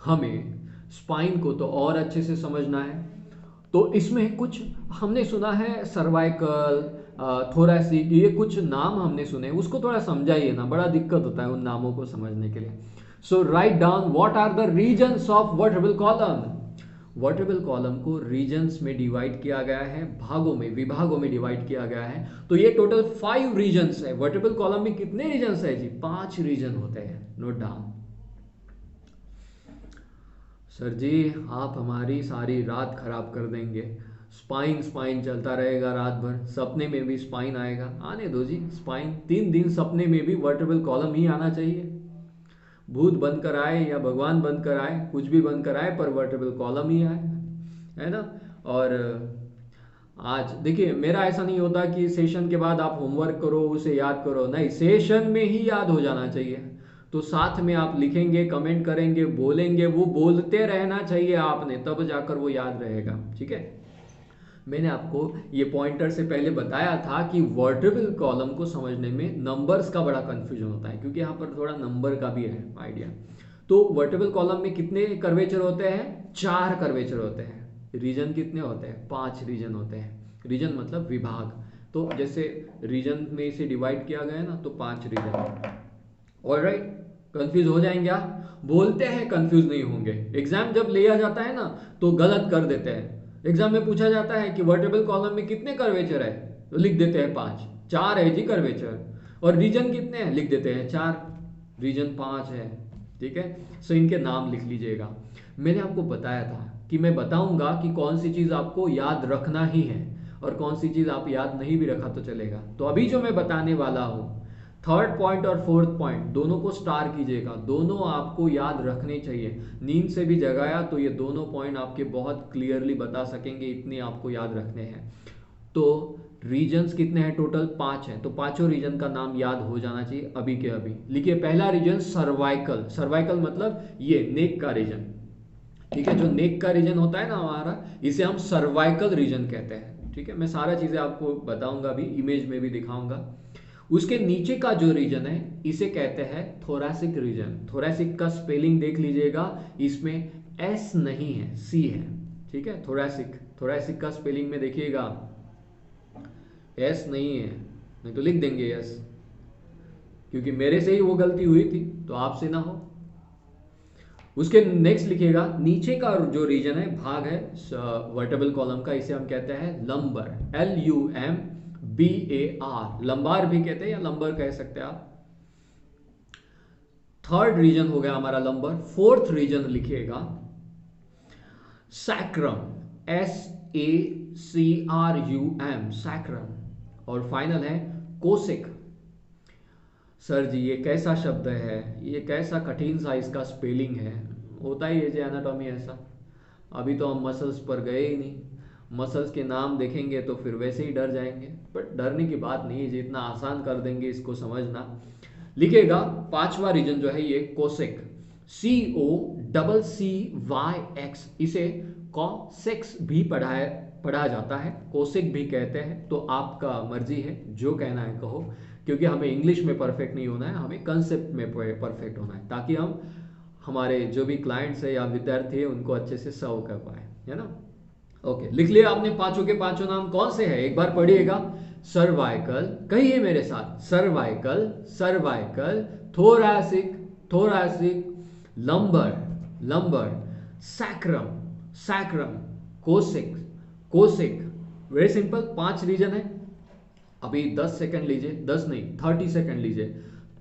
हमें स्पाइन को तो और अच्छे से समझना है, तो इसमें कुछ हमने सुना है सर्वाइकल, थोरैसिक, ये कुछ नाम हमने सुने, उसको थोड़ा समझाइए ना, बड़ा दिक्कत होता है उन नामों को समझने के लिए। So write down what are the regions of vertebral column. Vertebral column को रीजन्स में डिवाइड किया गया है, भागों में, विभागों में डिवाइड किया गया है। तो ये टोटल 5 रीजन्स है। वर्टेब्रल कॉलम में कितने रीजन्स है जी? 5 रीजन होते हैं, नोट डाउन। सर जी आप हमारी सारी रात खराब कर देंगे, स्पाइन स्पाइन चलता रहेगा रात भर, सपने में भी स्पाइन आएगा। आने दो जी स्पाइन, 3 दिन सपने में भी वर्टेब्रल कॉलम ही आना चाहिए। भूत बनकर आए या भगवान बनकर आए, कुछ भी बनकर आए, पर वर्टेब्रल कॉलम ही आए। है ना। और आज देखिए मेरा ऐसा नहीं होता कि सेशन के बाद आप होमवर्क करो उसे याद करो, नहीं, सेशन में ही याद हो जाना चाहिए। तो साथ में आप लिखेंगे, कमेंट करेंगे, बोलेंगे, वो बोलते रहना चाहिए आपने, तब जाकर वो याद रहेगा, ठीक है। मैंने आपको ये पॉइंटर से पहले बताया था कि वर्टेबल कॉलम को समझने में नंबर्स का बड़ा कंफ्यूजन होता है, क्योंकि यहाँ पर थोड़ा नंबर का भी है आइडिया। तो वर्टेबल कॉलम में कितने कर्वेचर होते हैं? 4 कर्वेचर होते हैं। रीजन कितने होते हैं? 5 रीजन होते हैं। रीजन मतलब विभाग। तो जैसे रीजन में इसे डिवाइड किया गया है ना, तो 5 रीजन। ऑलराइट, कंफ्यूज हो जाएंगे आप? बोलते हैं कंफ्यूज नहीं होंगे, एग्जाम जब लिया जाता है ना तो गलत कर देते हैं। एग्जाम में पूछा जाता है कि वर्टेबल कॉलम में कितने कर्वेचर है, तो लिख देते हैं 5, 4 है जी कर्वेचर। और रीजन कितने हैं, लिख देते हैं 4, रीजन 5 है, ठीक है। सो इनके नाम लिख लीजिएगा। मैंने आपको बताया था कि मैं बताऊंगा कि कौन सी चीज आपको याद रखना ही है और कौन सी चीज आप याद नहीं भी रखा तो चलेगा। तो अभी जो मैं बताने वाला हूं, थर्ड पॉइंट और फोर्थ पॉइंट दोनों को स्टार कीजिएगा, दोनों आपको याद रखने चाहिए। नींद से भी जगाया तो ये दोनों पॉइंट आपके बहुत क्लियरली बता सकेंगे, इतने आपको याद रखने हैं। तो रीजन्स कितने हैं टोटल? 5 हैं। तो पांचों रीजन का नाम याद हो जाना चाहिए अभी के अभी। लिखिए, पहला रीजन सर्वाइकल। सर्वाइकल मतलब ये नेक का रीजन, ठीक है। जो नेक का रीजन होता है ना हमारा, इसे हम सर्वाइकल रीजन कहते हैं, ठीक है। मैं सारा चीजें आपको बताऊंगा, भी इमेज में भी दिखाऊंगा। उसके नीचे का जो रीजन है इसे कहते हैं थोरैसिक रीजन। थोरैसिक का स्पेलिंग देख लीजिएगा, इसमें एस नहीं है, सी है, ठीक है। थोरैसिक, थोरैसिक का स्पेलिंग में देखिएगा, एस नहीं है, नहीं तो लिख देंगे एस, क्योंकि मेरे से ही वो गलती हुई थी तो आपसे ना हो। उसके नेक्स्ट लिखिएगा, नीचे का जो रीजन है, भाग है वर्टेबल कॉलम का, इसे हम कहते हैं लंबर, LUMBAR। लंबार भी कहते हैं या लंबर कह सकते हैं आप। थर्ड रीजन हो गया हमारा लंबर। फोर्थ रीजन लिखिएगा सैक्रम, SACRUM, सैक्रम। और फाइनल है कोसिक। सर जी ये कैसा शब्द है, ये कैसा कठिन सा इसका स्पेलिंग है। होता ही है जी एनाटॉमी ऐसा। अभी तो हम मसल्स पर गए ही नहीं, मसल्स के नाम देखेंगे तो फिर वैसे ही डर जाएंगे। बट डरने की बात नहीं है जी, इतना आसान कर देंगे इसको समझना। लिखेगा पांचवा रीजन जो है ये कोसेक, COCCYX। इसे कॉसेक्स भी पढ़ा जाता है, कोसेक भी कहते हैं। तो आपका मर्जी है, जो कहना है कहो, क्योंकि हमें इंग्लिश में परफेक्ट नहीं होना है, हमें कंसेप्ट में परफेक्ट होना है, ताकि हम हमारे जो भी क्लाइंट्स है या विद्यार्थी है उनको अच्छे से सर्व कर पाए, है ना। ओके, लिख लिया आपने पांचों के पांचों नाम कौन से हैं, एक बार पढ़िएगा। सर्वाइकल, कहिए मेरे साथ, cervical, cervical, thoracic, thoracic, lumbar, lumbar, sacrum, sacrum, coccyx, coccyx. Very simple, 5 region है। अभी 10 सेकंड लीजिए, 10 नहीं 30 सेकंड लीजिए।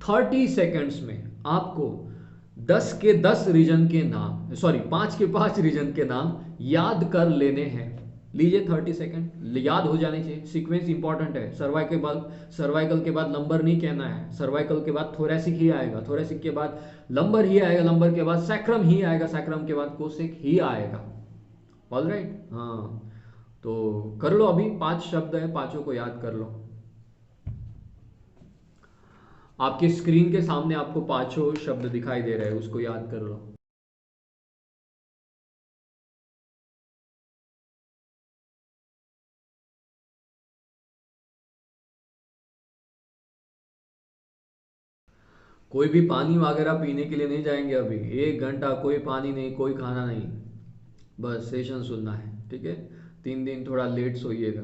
30 सेकंड्स में आपको 10 के 10 रीजन के नाम, सॉरी 5 के 5 रीजन के नाम याद कर लेने हैं। लीजिए 30 सेकंड, याद हो जाने चाहिए। सीक्वेंस इंपॉर्टेंट है। सर्वाइकल के बाद लंबर नहीं कहना है, सर्वाइकल के बाद थोरैसिक ही आएगा, थोरैसिक के बाद लंबर ही आएगा, लंबर के बाद सैक्रम ही आएगा, सैक्रम के बाद कोसिक ही आएगा। ऑलराइट, हाँ। तो कर लो, अभी 5 शब्द है, पांचों को याद कर लो। आपके स्क्रीन के सामने आपको पांचों शब्द दिखाई दे रहे हैं, उसको याद कर लो। कोई भी पानी वगैरह पीने के लिए नहीं जाएंगे अभी, 1 घंटा कोई पानी नहीं, कोई खाना नहीं, बस सेशन सुनना है, ठीक है। 3 दिन थोड़ा लेट सोइएगा,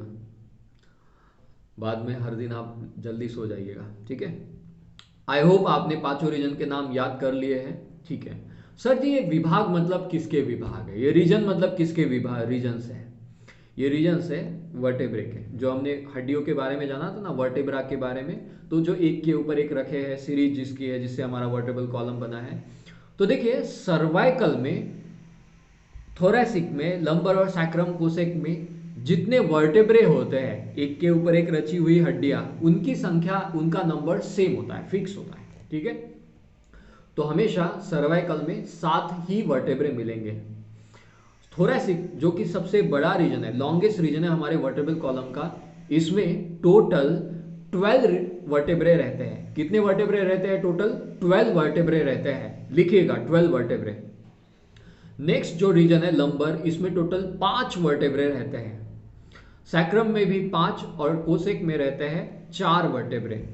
बाद में हर दिन आप जल्दी सो जाइएगा, ठीक है। आई होप आपने पांचों रीजन के नाम याद कर लिए हैं, ठीक है। सर जी ये विभाग मतलब किसके विभाग है, ये रीजन मतलब किसके विभाग, रीजन है। ये रीजन है वर्टेब्रे के, जो हमने हड्डियों के बारे में जाना था ना, वर्टेब्रा के बारे में। तो जो एक के ऊपर एक रखे हैं, सीरीज जिसकी है, जिससे हमारा वर्टेबल कॉलम बना है। तो देखिए सर्वाइकल में, थोरैसिक में, लंबर और सैक्रम कोसेक में जितने वर्टेब्रे होते हैं, एक के ऊपर एक रची हुई हड्डियां, उनकी संख्या, उनका नंबर सेम होता है, फिक्स होता है, ठीक है। तो हमेशा सर्वाइकल में 7 ही वर्टेब्रे मिलेंगे। थोरैसिक जो कि सबसे बड़ा रीजन है, लॉन्गेस्ट रीजन है हमारे वर्टेब्रल कॉलम का, इसमें टोटल 12 वर्टेब्रे रहते हैं। कितने वर्टेब्रे रहते हैं टोटल? 12 वर्टेब्रे रहते हैं, लिखिएगा 12 वर्टेब्रे। नेक्स्ट जो रीजन है लंबर, इसमें टोटल 5 वर्टेब्रे रहते हैं। सैक्रम में भी 5 और कोसेक में रहते हैं 4 वर्टेब्रे।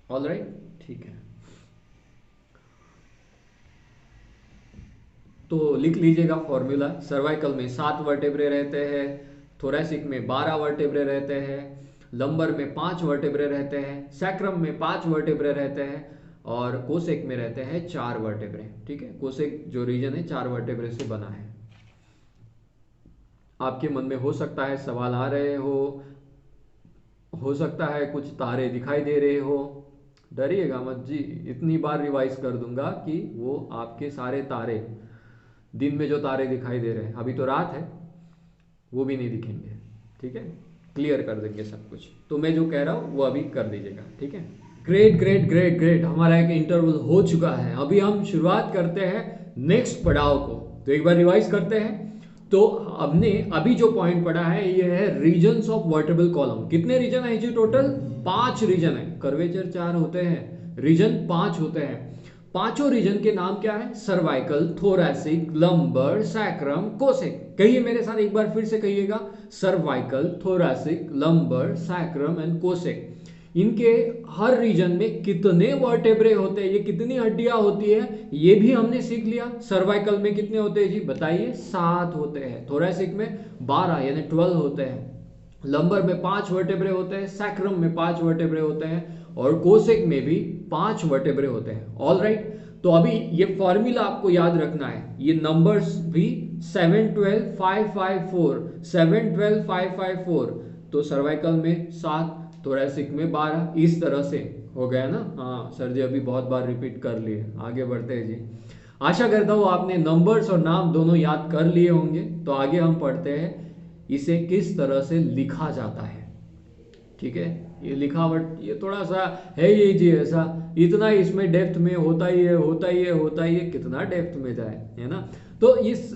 ऑलराइट, ठीक है। तो लिख लीजिएगा फॉर्मूला। सर्वाइकल में 7 वर्टेब्रे रहते हैं, थोरैसिक में 12 वर्टेब्रे रहते हैं, लंबर में 5 वर्टेब्रे रहते हैं, सैक्रम में 5 वर्टेब्रे रहते हैं और कोसेक में रहते हैं 4 वर्टेब्रे। ठीक है, कोसेक जो रीजन है 4 वर्टेब्रे से बना है। आपके मन में हो सकता है सवाल आ रहे हो सकता है कुछ तारे दिखाई दे रहे हो। डरिएगा मत जी, इतनी बार रिवाइज कर दूंगा कि वो आपके सारे तारे, दिन में जो तारे दिखाई दे रहे हैं, अभी तो रात है, वो भी नहीं दिखेंगे। ठीक है, क्लियर कर देंगे सब कुछ। तो मैं जो कह रहा हूं वो अभी कर दीजिएगा। ठीक है, ग्रेट ग्रेट ग्रेट ग्रेट। हमारा एक इंटरवल हो चुका है, अभी हम शुरुआत करते हैं नेक्स्ट पड़ाव को। तो एक बार रिवाइज करते हैं। तो हमने अभी जो पॉइंट पढ़ा है ये है रीजन्स ऑफ वर्टेब्रल कॉलम। कितने रीजन है जी टोटल? 5 रीजन है। कर्वेचर 4 होते हैं, रीजन 5 होते हैं। पांचों रीजन के नाम क्या है? Cervical, thoracic, lumbar, sacrum, cosec. कहिए मेरे साथ एक बार फिर से कहिएगा, cervical, thoracic, lumbar, sacrum and cosec. इनके हर रीजन में कितने वर्टेब्रे होते हैं, ये कितनी हड्डियां होती है, ये भी हमने सीख लिया। सर्वाइकल में कितने होते हैं जी बताइए? 7 होते हैं। थोरैसिक में 12 यानी 12 होते हैं। लंबर में 5 वर्टेब्रे होते हैं, सैक्रम में 5 वर्टेब्रे होते हैं और कोसेक में भी 5 वर्टेब्रे होते हैं। ऑल राइट, तो अभी ये फॉर्मूला आपको याद रखना है। ये नंबर्स भी 7 12 5 5 4, 7 12 5 5 4। तो सर्वाइकल में 7, थोरैसिक में 12, इस तरह से हो गया ना। हाँ सर जी, अभी बहुत बार रिपीट कर लिए। आगे बढ़ते हैं जी। आशा करता हूँ आपने नंबर्स और नाम दोनों याद कर लिए होंगे। तो आगे हम पढ़ते हैं इसे किस तरह से लिखा जाता है। ठीक है, ये लिखावट ये थोड़ा सा है ये जी ऐसा, इतना इसमें डेप्थ में होता ही है, कितना डेप्थ में जाए, है ना। तो इस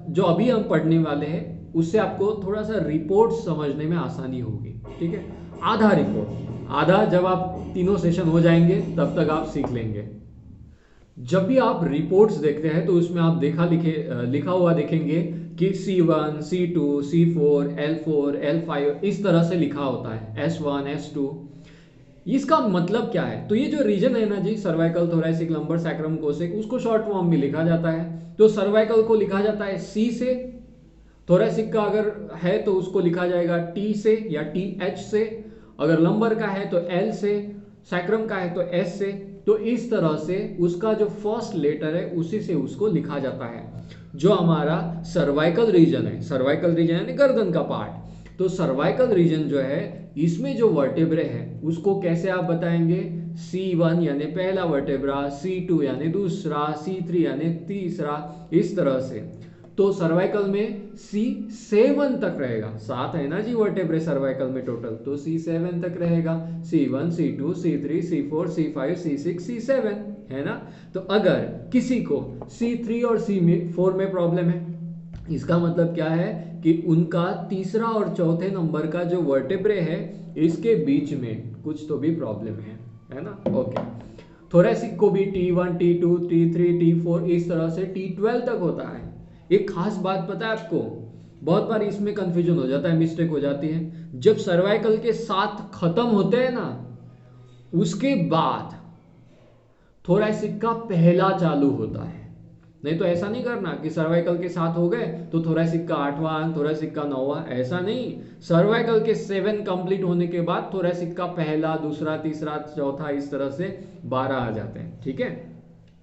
जो अभी हम पढ़ने वाले हैं उससे आपको थोड़ा सा रिपोर्ट समझने में आसानी होगी। ठीक है, आधा रिपोर्ट, आधा जब आप तीनों सेशन हो जाएंगे तब तक आप सीख लेंगे। जब भी आप रिपोर्ट्स देखते हैं तो उसमें आप लिखा हुआ देखेंगे कि C1, C2, C4, L4, L5 इस तरह से लिखा होता है, S1, S2। इसका मतलब क्या है? तो ये जो रीजन है ना जी, cervical, thoracic, lumbar, sacrum, coccyx, उसको शॉर्ट फॉर्म में लिखा जाता है। तो सर्वाइकल को लिखा जाता है C से, थोरैसिक का अगर है तो उसको लिखा जाएगा T से या TH से, अगर लंबर का है तो L से, सैक्रम का है तो S से। तो इस तरह से उसका जो फर्स्ट लेटर है उसी से उसको लिखा जाता है। जो हमारा सर्वाइकल रीजन है, सर्वाइकल रीजन यानी गर्दन का पार्ट, तो सर्वाइकल रीजन जो है इसमें जो वर्टेब्रे है उसको कैसे आप बताएंगे? C1 यानी पहला वर्टेब्रा, C2 यानी दूसरा, C3 यानी तीसरा, इस तरह से। तो सर्वाइकल में C7 तक रहेगा। 7 है ना जी वर्टेब्रे सर्वाइकल में टोटल, तो C7 तक रहेगा। C1, C2, C3, C4, C5, C6, C7, है ना। तो अगर किसी को C3 और C4 में प्रॉब्लम है, इसका मतलब क्या है कि उनका तीसरा और चौथे नंबर का जो वर्टेब्रे है इसके बीच में कुछ तो भी प्रॉब्लम है ना। ओके, थोरैसिक को भी T1, T2, T3, T4 इस तरह से T12 तक होता है। एक खास बात पता है आपको, बहुत बार इसमें कंफ्यूजन हो जाता है, मिस्टेक हो जाती है। जब सर्वाइकल के 7 खत्म होते हैं ना, उसके बाद थोरैसिक का पहला चालू होता है। नहीं तो ऐसा नहीं करना कि सर्वाइकल के 7 हो गए तो थोरैसिक का 8वां, थोरैसिक का 9वां, ऐसा नहीं। सर्वाइकल के 7 कंप्लीट होने के बाद थोरैसिक का पहला, दूसरा, तीसरा, चौथा, इस तरह से 12 आ जाते हैं। ठीक है,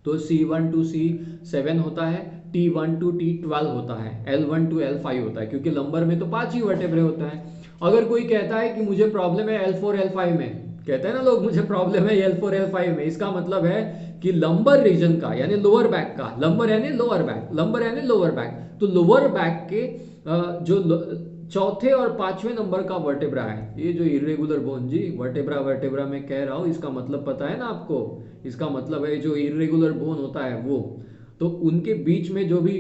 तो C1 to C7 होता है, T1 to T12 होता है, L1 to L5 होता है, क्योंकि लंबर में तो 5 ही वर्टेब्रे होता है। अगर कोई कहता है कि मुझे प्रॉब्लम है L4 L5 में, कहते हैं ना लोग मुझे प्रॉब्लम है L4 L5 में, इसका मतलब है कि लंबर रीजन का यानी लोअर बैक का, लंबर यानी लोअर बैक, लंबर यानी लोअर बैक, तो लोअर बैक के जो चौथे और 5वें नंबर का वर्टेब्रा है, ये जो इरेगुलर बोन जी, वर्टेब्रा वर्टेब्रा में कह रहा हूं, इसका मतलब पता है ना आपको? इसका मतलब है जो इरेगुलर बोन होता है वो तो उनके बीच में जो भी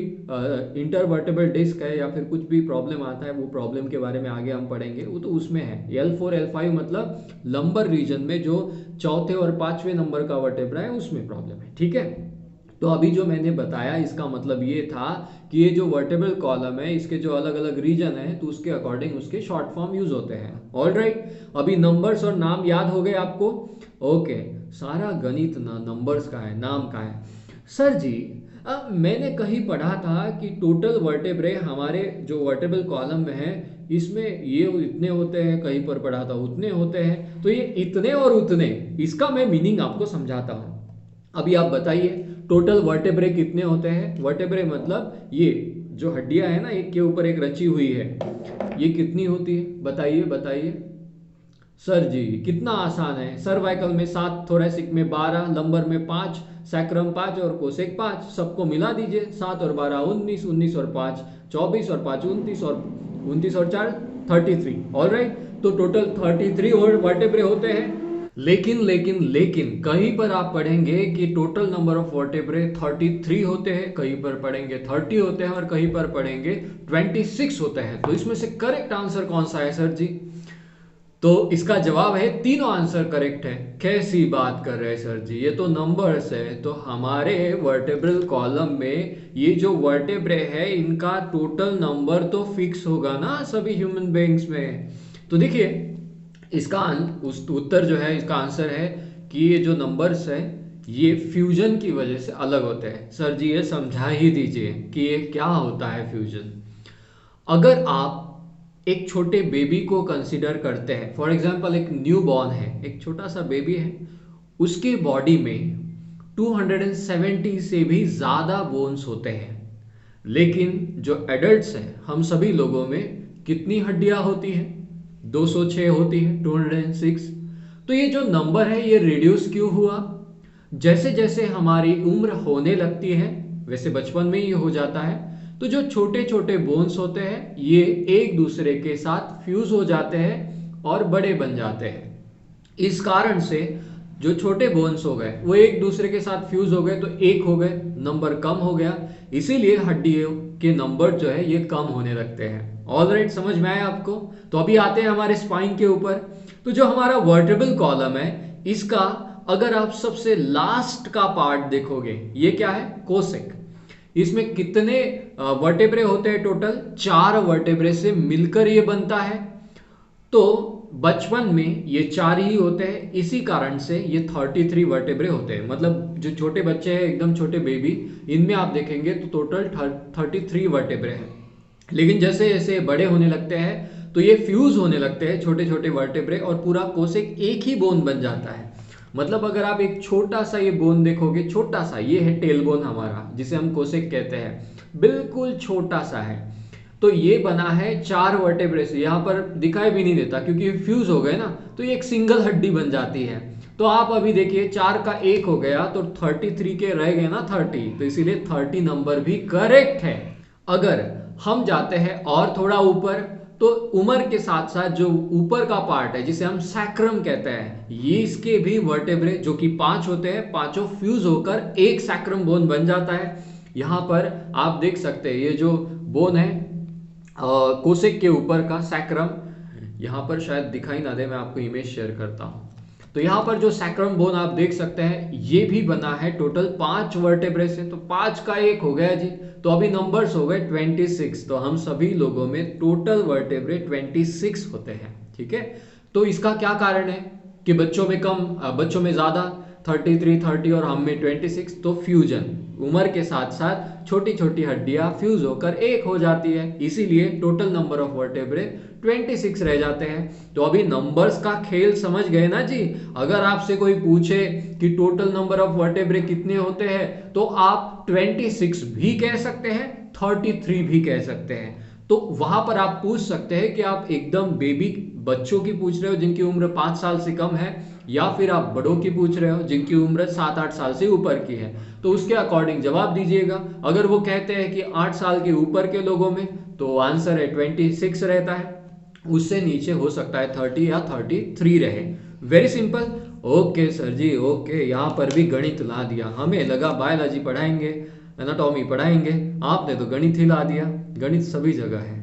इंटरवर्टेबल डिस्क है या फिर कुछ भी प्रॉब्लम आता है, वो प्रॉब्लम के बारे में आगे हम पढ़ेंगे, वो तो उसमें है। L4 L5 मतलब लंबर रीजन में जो चौथे और पांचवें नंबर का वर्टेब्रा है उसमें प्रॉब्लम है, ठीक है। तो अभी जो मैंने बताया इसका मतलब ये था कि ये जो वर्टेब्रल कॉलम है इसके जो अलग अलग रीजन है तो उसके अकॉर्डिंग उसके शॉर्ट फॉर्म यूज होते हैं। ऑलराइट, अभी नंबर्स और नाम याद हो गए आपको? ओके, सारा गणित ना नंबर्स का है, नाम का है। सर जी, अब मैंने कहीं पढ़ा था कि टोटल वर्टेब्रे हमारे जो वर्टेब्रल कॉलम में है इसमें ये इतने होते हैं, कहीं पर पढ़ा था उतने होते हैं। तो ये इतने और उतने, इसका मैं मीनिंग आपको समझाता हूँ। अभी आप बताइए टोटल वर्टेब्रे कितने होते हैं? वर्टेब्रे मतलब ये जो हड्डियां है ना, एक के ऊपर एक रची हुई है, ये कितनी होती है? बताइए बताइए। सर जी कितना आसान है, सर्वाइकल में 7, थोरेसिक में 12, लंबर में 5, सैक्रम 5 और कोसेक 5, सबको मिला दीजिए। 7 और 12 19, 19 और 5 24 और 5 29 और 29 और 4 33। ऑलराइट, तो टोटल 33 वर्टेब्रे होते हैं। लेकिन लेकिन लेकिन कहीं पर आप पढ़ेंगे कि टोटल नंबर ऑफ वर्टेब्रे 33 होते हैं, कहीं पर पढ़ेंगे 30 होते हैं और कहीं पर पढ़ेंगे 26 होते हैं। तो इसमें से करेक्ट आंसर कौन सा है सर जी? तो इसका जवाब है तीनों आंसर करेक्ट है। कैसी बात कर रहे हैं सर जी, ये तो नंबर्स है। तो हमारे वर्टेब्रल कॉलम में ये जो वर्टेब्रे है इनका टोटल नंबर तो फिक्स होगा ना सभी ह्यूमन बीइंग्स में। तो देखिए इसका उस उत्तर जो है, इसका आंसर है कि ये जो नंबर्स है ये फ्यूजन की वजह से अलग होते हैं। सर जी ये समझा ही दीजिए कि ये क्या होता है फ्यूजन। अगर आप एक छोटे बेबी को कंसिडर करते हैं, फॉर एग्जांपल एक न्यू बॉर्न है, एक छोटा सा बेबी है, उसके बॉडी में 270 से भी ज्यादा बोन्स होते हैं। लेकिन जो एडल्ट्स हैं, हम सभी लोगों में कितनी हड्डियां होती हैं? 206 होती है, 206। तो ये जो नंबर है ये रिड्यूस क्यों हुआ? जैसे जैसे हमारी उम्र होने लगती है, वैसे बचपन में ही हो जाता है, तो जो छोटे छोटे बोन्स होते हैं ये एक दूसरे के साथ फ्यूज हो जाते हैं और बड़े बन जाते हैं। इस कारण से जो छोटे बोन्स हो गए वो एक दूसरे के साथ फ्यूज हो गए तो एक हो गए, नंबर कम हो गया। इसीलिए हड्डियों के नंबर जो है ये कम होने लगते हैं। ऑलराइट, समझ में आया आपको? तो अभी आते हैं हमारे स्पाइन के ऊपर। तो जो हमारा वर्टेब्रल कॉलम है इसका अगर आप सबसे लास्ट का पार्ट देखोगे, ये क्या है? कोसेक। इसमें कितने वर्टेब्रे होते हैं? टोटल 4 वर्टेब्रे से मिलकर ये बनता है। तो बचपन में ये 4 ही होते हैं, इसी कारण से ये 33 वर्टेब्रे होते हैं। मतलब जो छोटे बच्चे हैं, एकदम छोटे बेबी, इनमें आप देखेंगे तो टोटल 33 वर्टेब्रे हैं। लेकिन जैसे जैसे बड़े होने लगते हैं तो ये फ्यूज होने लगते हैं छोटे छोटे वर्टेब्रे और पूरा कोसेक एक ही बोन बन जाता है। मतलब अगर आप एक छोटा सा ये बोन देखोगे, छोटा सा, ये है टेल बोन हमारा जिसे हम कोसेक कहते हैं, बिल्कुल छोटा सा है। तो ये बना है 4 वर्टेब्रे से, यहाँ पर दिखाई भी नहीं देता क्योंकि फ्यूज हो गए ना, तो ये एक सिंगल हड्डी बन जाती है। तो आप अभी देखिए 4 का 1 हो गया तो 33 के रह गए ना 30, तो इसीलिए 30 नंबर भी करेक्ट है। अगर हम जाते हैं और थोड़ा ऊपर, तो उम्र के साथ साथ जो ऊपर का पार्ट है जिसे हम सैक्रम कहते हैं, ये इसके भी वर्टेब्रे जो कि 5 होते हैं, पांचों फ्यूज होकर एक सैक्रम बोन बन जाता है। यहां पर आप देख सकते हैं ये जो बोन है कोसेक के ऊपर का सैक्रम, यहाँ पर शायद दिखाई ना दे, मैं आपको इमेज शेयर करता हूँ। तो यहाँ पर जो सैक्रम बोन आप देख सकते हैं ये भी बना है टोटल 5 वर्टेब्रे से। तो 5 का 1 हो गया जी, तो अभी नंबर्स हो गए 26। तो हम सभी लोगों में टोटल वर्टेब्रे 26 होते हैं, ठीक है। तो इसका क्या कारण है कि बच्चों में कम, बच्चों में ज्यादा, 33 30 और हम में 26। तो फ्यूजन, उम्र के साथ साथ छोटी छोटी हड्डियां फ्यूज होकर एक हो जाती है, इसीलिए टोटल नंबर ऑफ वर्टेब्रे 26 रह जाते हैं। तो अभी नंबर्स का खेल समझ गए ना जी। अगर आपसे कोई पूछे कि टोटल नंबर ऑफ वर्टेब्रे कितने होते हैं तो आप 26 भी कह सकते हैं, 33 भी कह सकते हैं। तो वहां पर आप पूछ सकते हैं कि आप एकदम बेबी बच्चों की पूछ रहे हो जिनकी उम्र 5 साल से कम है, या फिर आप बड़ों की पूछ रहे हो जिनकी उम्र 7-8 साल से ऊपर की है। तो उसके अकॉर्डिंग जवाब दीजिएगा। अगर वो कहते हैं कि 8 साल के ऊपर के लोगों में, तो आंसर है 26 रहता है। उससे नीचे हो सकता है 30 या 33 रहे। Very simple. ओके सर जी, ओके, यहाँ पर भी गणित ला दिया, हमें लगा बायोलॉजी पढ़ाएंगे। एनाटॉमी पढ़ाएंगे, आपने तो गणित हिला दिया। गणित सभी जगह है,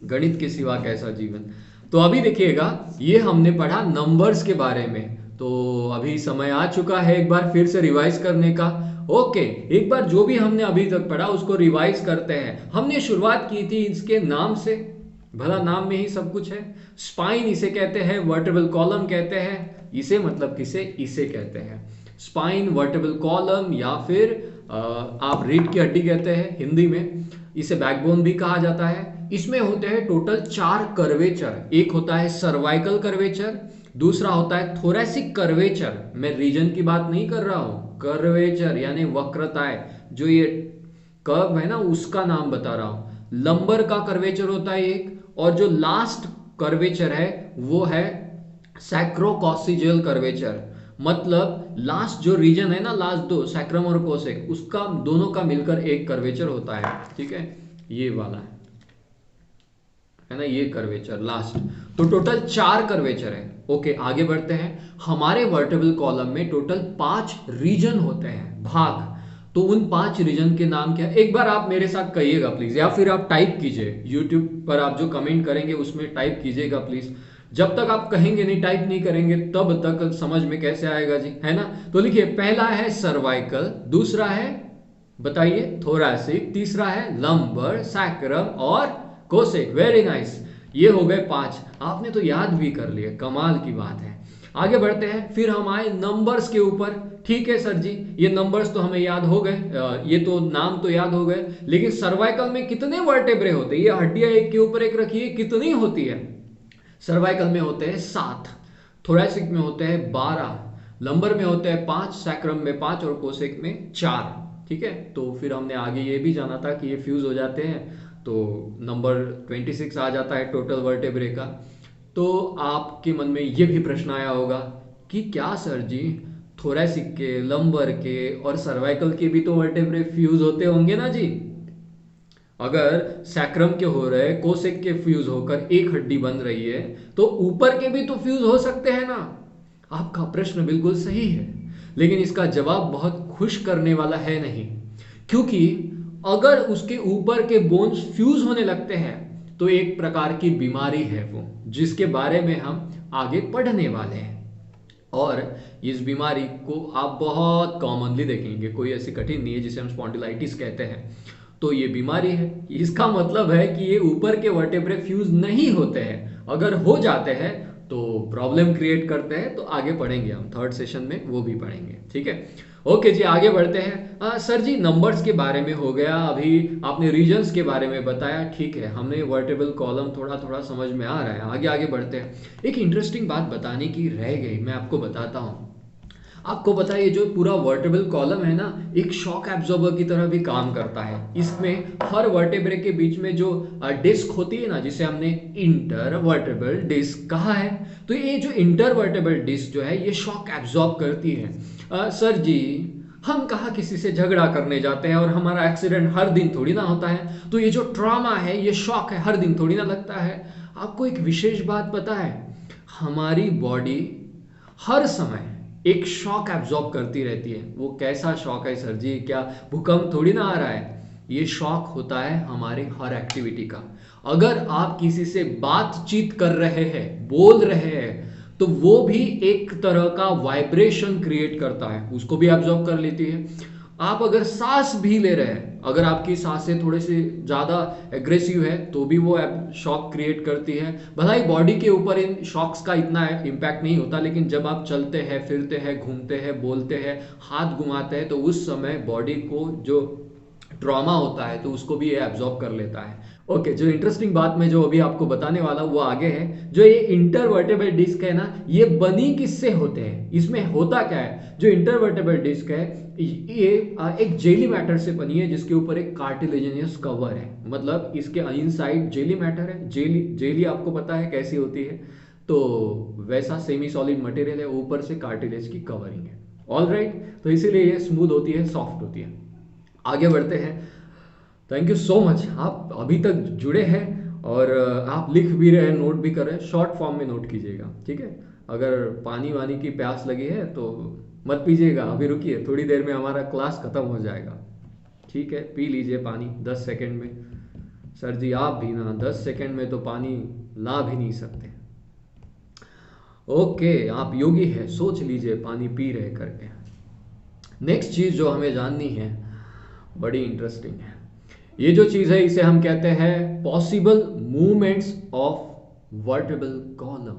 गणित के सिवा कैसा जीवन। तो अभी देखिएगा, ये हमने पढ़ा नंबर्स के बारे में। तो अभी समय आ चुका है एक बार फिर से रिवाइज करने का। ओके, एक बार जो भी हमने अभी तक पढ़ा उसको रिवाइज करते हैं। हमने शुरुआत की थी इसके नाम से, भला नाम में ही सब कुछ है। स्पाइन इसे कहते हैं, वर्टेब्रल कॉलम कहते हैं। इसे मतलब किसे, इसे कहते हैं स्पाइन, वर्टेब्रल कॉलम, या फिर आप रीढ़ की हड्डी कहते हैं हिंदी में। इसे बैकबोन भी कहा जाता है। इसमें होते हैं टोटल 4 कर्वेचर। एक होता है सर्वाइकल कर्वेचर, दूसरा होता है थोरैसिक कर्वेचर। मैं रीजन की बात नहीं कर रहा हूं, कर्वेचर यानी वक्रताएं, जो ये कर्व है ना उसका नाम बता रहा हूं। लंबर का कर्वेचर होता है एक, और जो लास्ट कर्वेचर है वो है सैक्रोकॉसिजियल कर्वेचर। मतलब लास्ट जो रीजन है ना, लास्ट दो सैक्रम और कोसेक, उसका दोनों का मिलकर एक कर्वेचर होता है। ठीक है, ये वाला है ना, ये कर्वेचर लास्ट। तो टोटल 4 कर्वेचर है। ओके, आगे बढ़ते हैं। हमारे वर्टेब्रल कॉलम में टोटल 5 रीजन होते हैं, भाग। तो उन 5 रीजन के नाम क्या है, एक बार आप मेरे साथ कहिएगा प्लीज, या फिर आप टाइप कीजिए यूट्यूब पर, आप जो कमेंट करेंगे उसमें टाइप कीजिएगा प्लीज। जब तक आप कहेंगे नहीं, टाइप नहीं करेंगे, तब तक समझ में कैसे आएगा जी, है ना। तो लिखिए, पहला है सर्वाइकल, दूसरा है बताइए थोरैसिक, तीसरा है लंबर, सैक्रम और कोसेक। वेरी नाइस, ये हो गए 5। आपने तो याद भी कर लिए, कमाल की बात है। आगे बढ़ते हैं, फिर हम आए नंबर्स के ऊपर। ठीक है सर जी, ये नंबर्स तो हमें याद हो गए, ये तो नाम तो याद हो गए, लेकिन सर्वाइकल में कितने वर्टेब्रे होते हैं, ये हड्डियां एक के ऊपर एक रखिए, कितनी होती है। सर्वाइकल में होते हैं 7, थोरैसिक में होते हैं 12, लंबर में होते हैं 5, सैक्रम में 5 और कोसेक में 4। ठीक है, तो फिर हमने आगे ये भी जाना था कि ये फ्यूज हो जाते हैं, तो नंबर 26 आ जाता है टोटल वर्टेब्रे का। तो आपके मन में ये भी प्रश्न आया होगा कि क्या सर जी, थोरैसिक के, लंबर के और सर्वाइकल के भी तो वर्टेब्रे फ्यूज होते होंगे ना जी। अगर सैक्रम के हो रहे, कोसेक के फ्यूज होकर एक हड्डी बन रही है, तो ऊपर के भी तो फ्यूज हो सकते हैं ना। आपका प्रश्न बिल्कुल सही है, लेकिन इसका जवाब बहुत खुश करने वाला है नहीं। क्योंकि अगर उसके ऊपर के बोन्स फ्यूज होने लगते हैं तो एक प्रकार की बीमारी है वो, जिसके बारे में हम आगे पढ़ने वाले हैं। और इस बीमारी को आप बहुत कॉमनली देखेंगे, कोई ऐसी कठिन नहीं है, जिसे हम स्पॉन्डिलाइटिस कहते हैं। तो ये बीमारी है, इसका मतलब है कि ये ऊपर के वर्टेब्रे फ्यूज नहीं होते हैं। अगर हो जाते हैं तो प्रॉब्लम क्रिएट करते हैं, तो आगे पढ़ेंगे हम, थर्ड सेशन में वो भी पढ़ेंगे। ठीक है, ओके जी, आगे बढ़ते हैं। सर जी, नंबर्स के बारे में हो गया, अभी आपने रीजन्स के बारे में बताया, ठीक है, हमने वर्टेब्रल कॉलम थोड़ा थोड़ा समझ में आ रहा है। आगे आगे बढ़ते हैं। एक इंटरेस्टिंग बात बताने की रह गई, मैं आपको बताता हूँ। आपको पता है ये जो पूरा वर्टेब्रल कॉलम है ना, एक शॉक एब्जॉर्बर की तरह भी काम करता है। इसमें हर वर्टेब्रे के बीच में जो डिस्क होती है ना, जिसे हमने इंटरवर्टेब्रल डिस्क कहा है, तो ये जो इंटरवर्टेब्रल डिस्क जो है ये शॉक एब्जॉर्ब करती है। सर जी, हम कहा किसी से झगड़ा करने जाते हैं और हमारा एक्सीडेंट हर दिन थोड़ी ना होता है, तो ये जो ट्रॉमा है, ये शॉक है, हर दिन थोड़ी ना लगता है। आपको एक विशेष बात पता है, हमारी बॉडी हर समय एक शॉक एब्जॉर्ब करती रहती है। वो कैसा शॉक है सर जी, क्या भूकंप थोड़ी ना आ रहा है। ये शॉक होता है हमारे हर एक्टिविटी का। अगर आप किसी से बातचीत कर रहे हैं, बोल रहे हैं, तो वो भी एक तरह का वाइब्रेशन क्रिएट करता है, उसको भी एब्जॉर्ब कर लेती है। आप अगर सांस भी ले रहे हैं, अगर आपकी सांसें थोड़ी सी ज़्यादा एग्रेसिव है, तो भी वो शॉक क्रिएट करती है। भला ही बॉडी के ऊपर इन शॉक्स का इतना इम्पैक्ट नहीं होता, लेकिन जब आप चलते हैं, फिरते हैं, घूमते हैं, बोलते हैं, हाथ घुमाते हैं, तो उस समय बॉडी को जो ट्रॉमा होता है तो उसको भी ये एब्जॉर्ब कर लेता है। ओके, जो इंटरेस्टिंग बात मैं जो अभी आपको बताने वाला हूँ वो आगे है। जो ये इंटरवर्टेब्रल डिस्क है ना, ये बनी किससे होते हैं, इसमें होता क्या है। जो इंटरवर्टेब्रल डिस्क है ये एक जेली मैटर से बनी है, जिसके ऊपर एक कार्टिलेजिनियस कवर है। मतलब इसके इनसाइड जेली मैटर है। जेली जेली आपको पता है कैसी होती है, तो वैसा सेमी सॉलिड मटेरियल है, ऊपर से कार्टिलेज की कवरिंग है। ऑल राइट, तो इसीलिए ये स्मूथ होती है, सॉफ्ट होती है। आगे बढ़ते हैं। थैंक यू सो मच, आप अभी तक जुड़े हैं और आप लिख भी रहे हैं, नोट भी कर रहे हैं। शॉर्ट फॉर्म में नोट कीजिएगा, ठीक है। अगर पानी वानी की प्यास लगी है तो मत पीजिएगा, अभी रुकिए, थोड़ी देर में हमारा क्लास खत्म हो जाएगा। ठीक है, पी लीजिए पानी 10 सेकंड में। सर जी आप भी ना 10 सेकंड में तो पानी ला भी नहीं सकते। ओके, आप योगी है, सोच लीजिए पानी पी रहे करके। नेक्स्ट चीज जो हमें जाननी है बड़ी इंटरेस्टिंग है। ये जो चीज है इसे हम कहते हैं possible movements of vertebral column.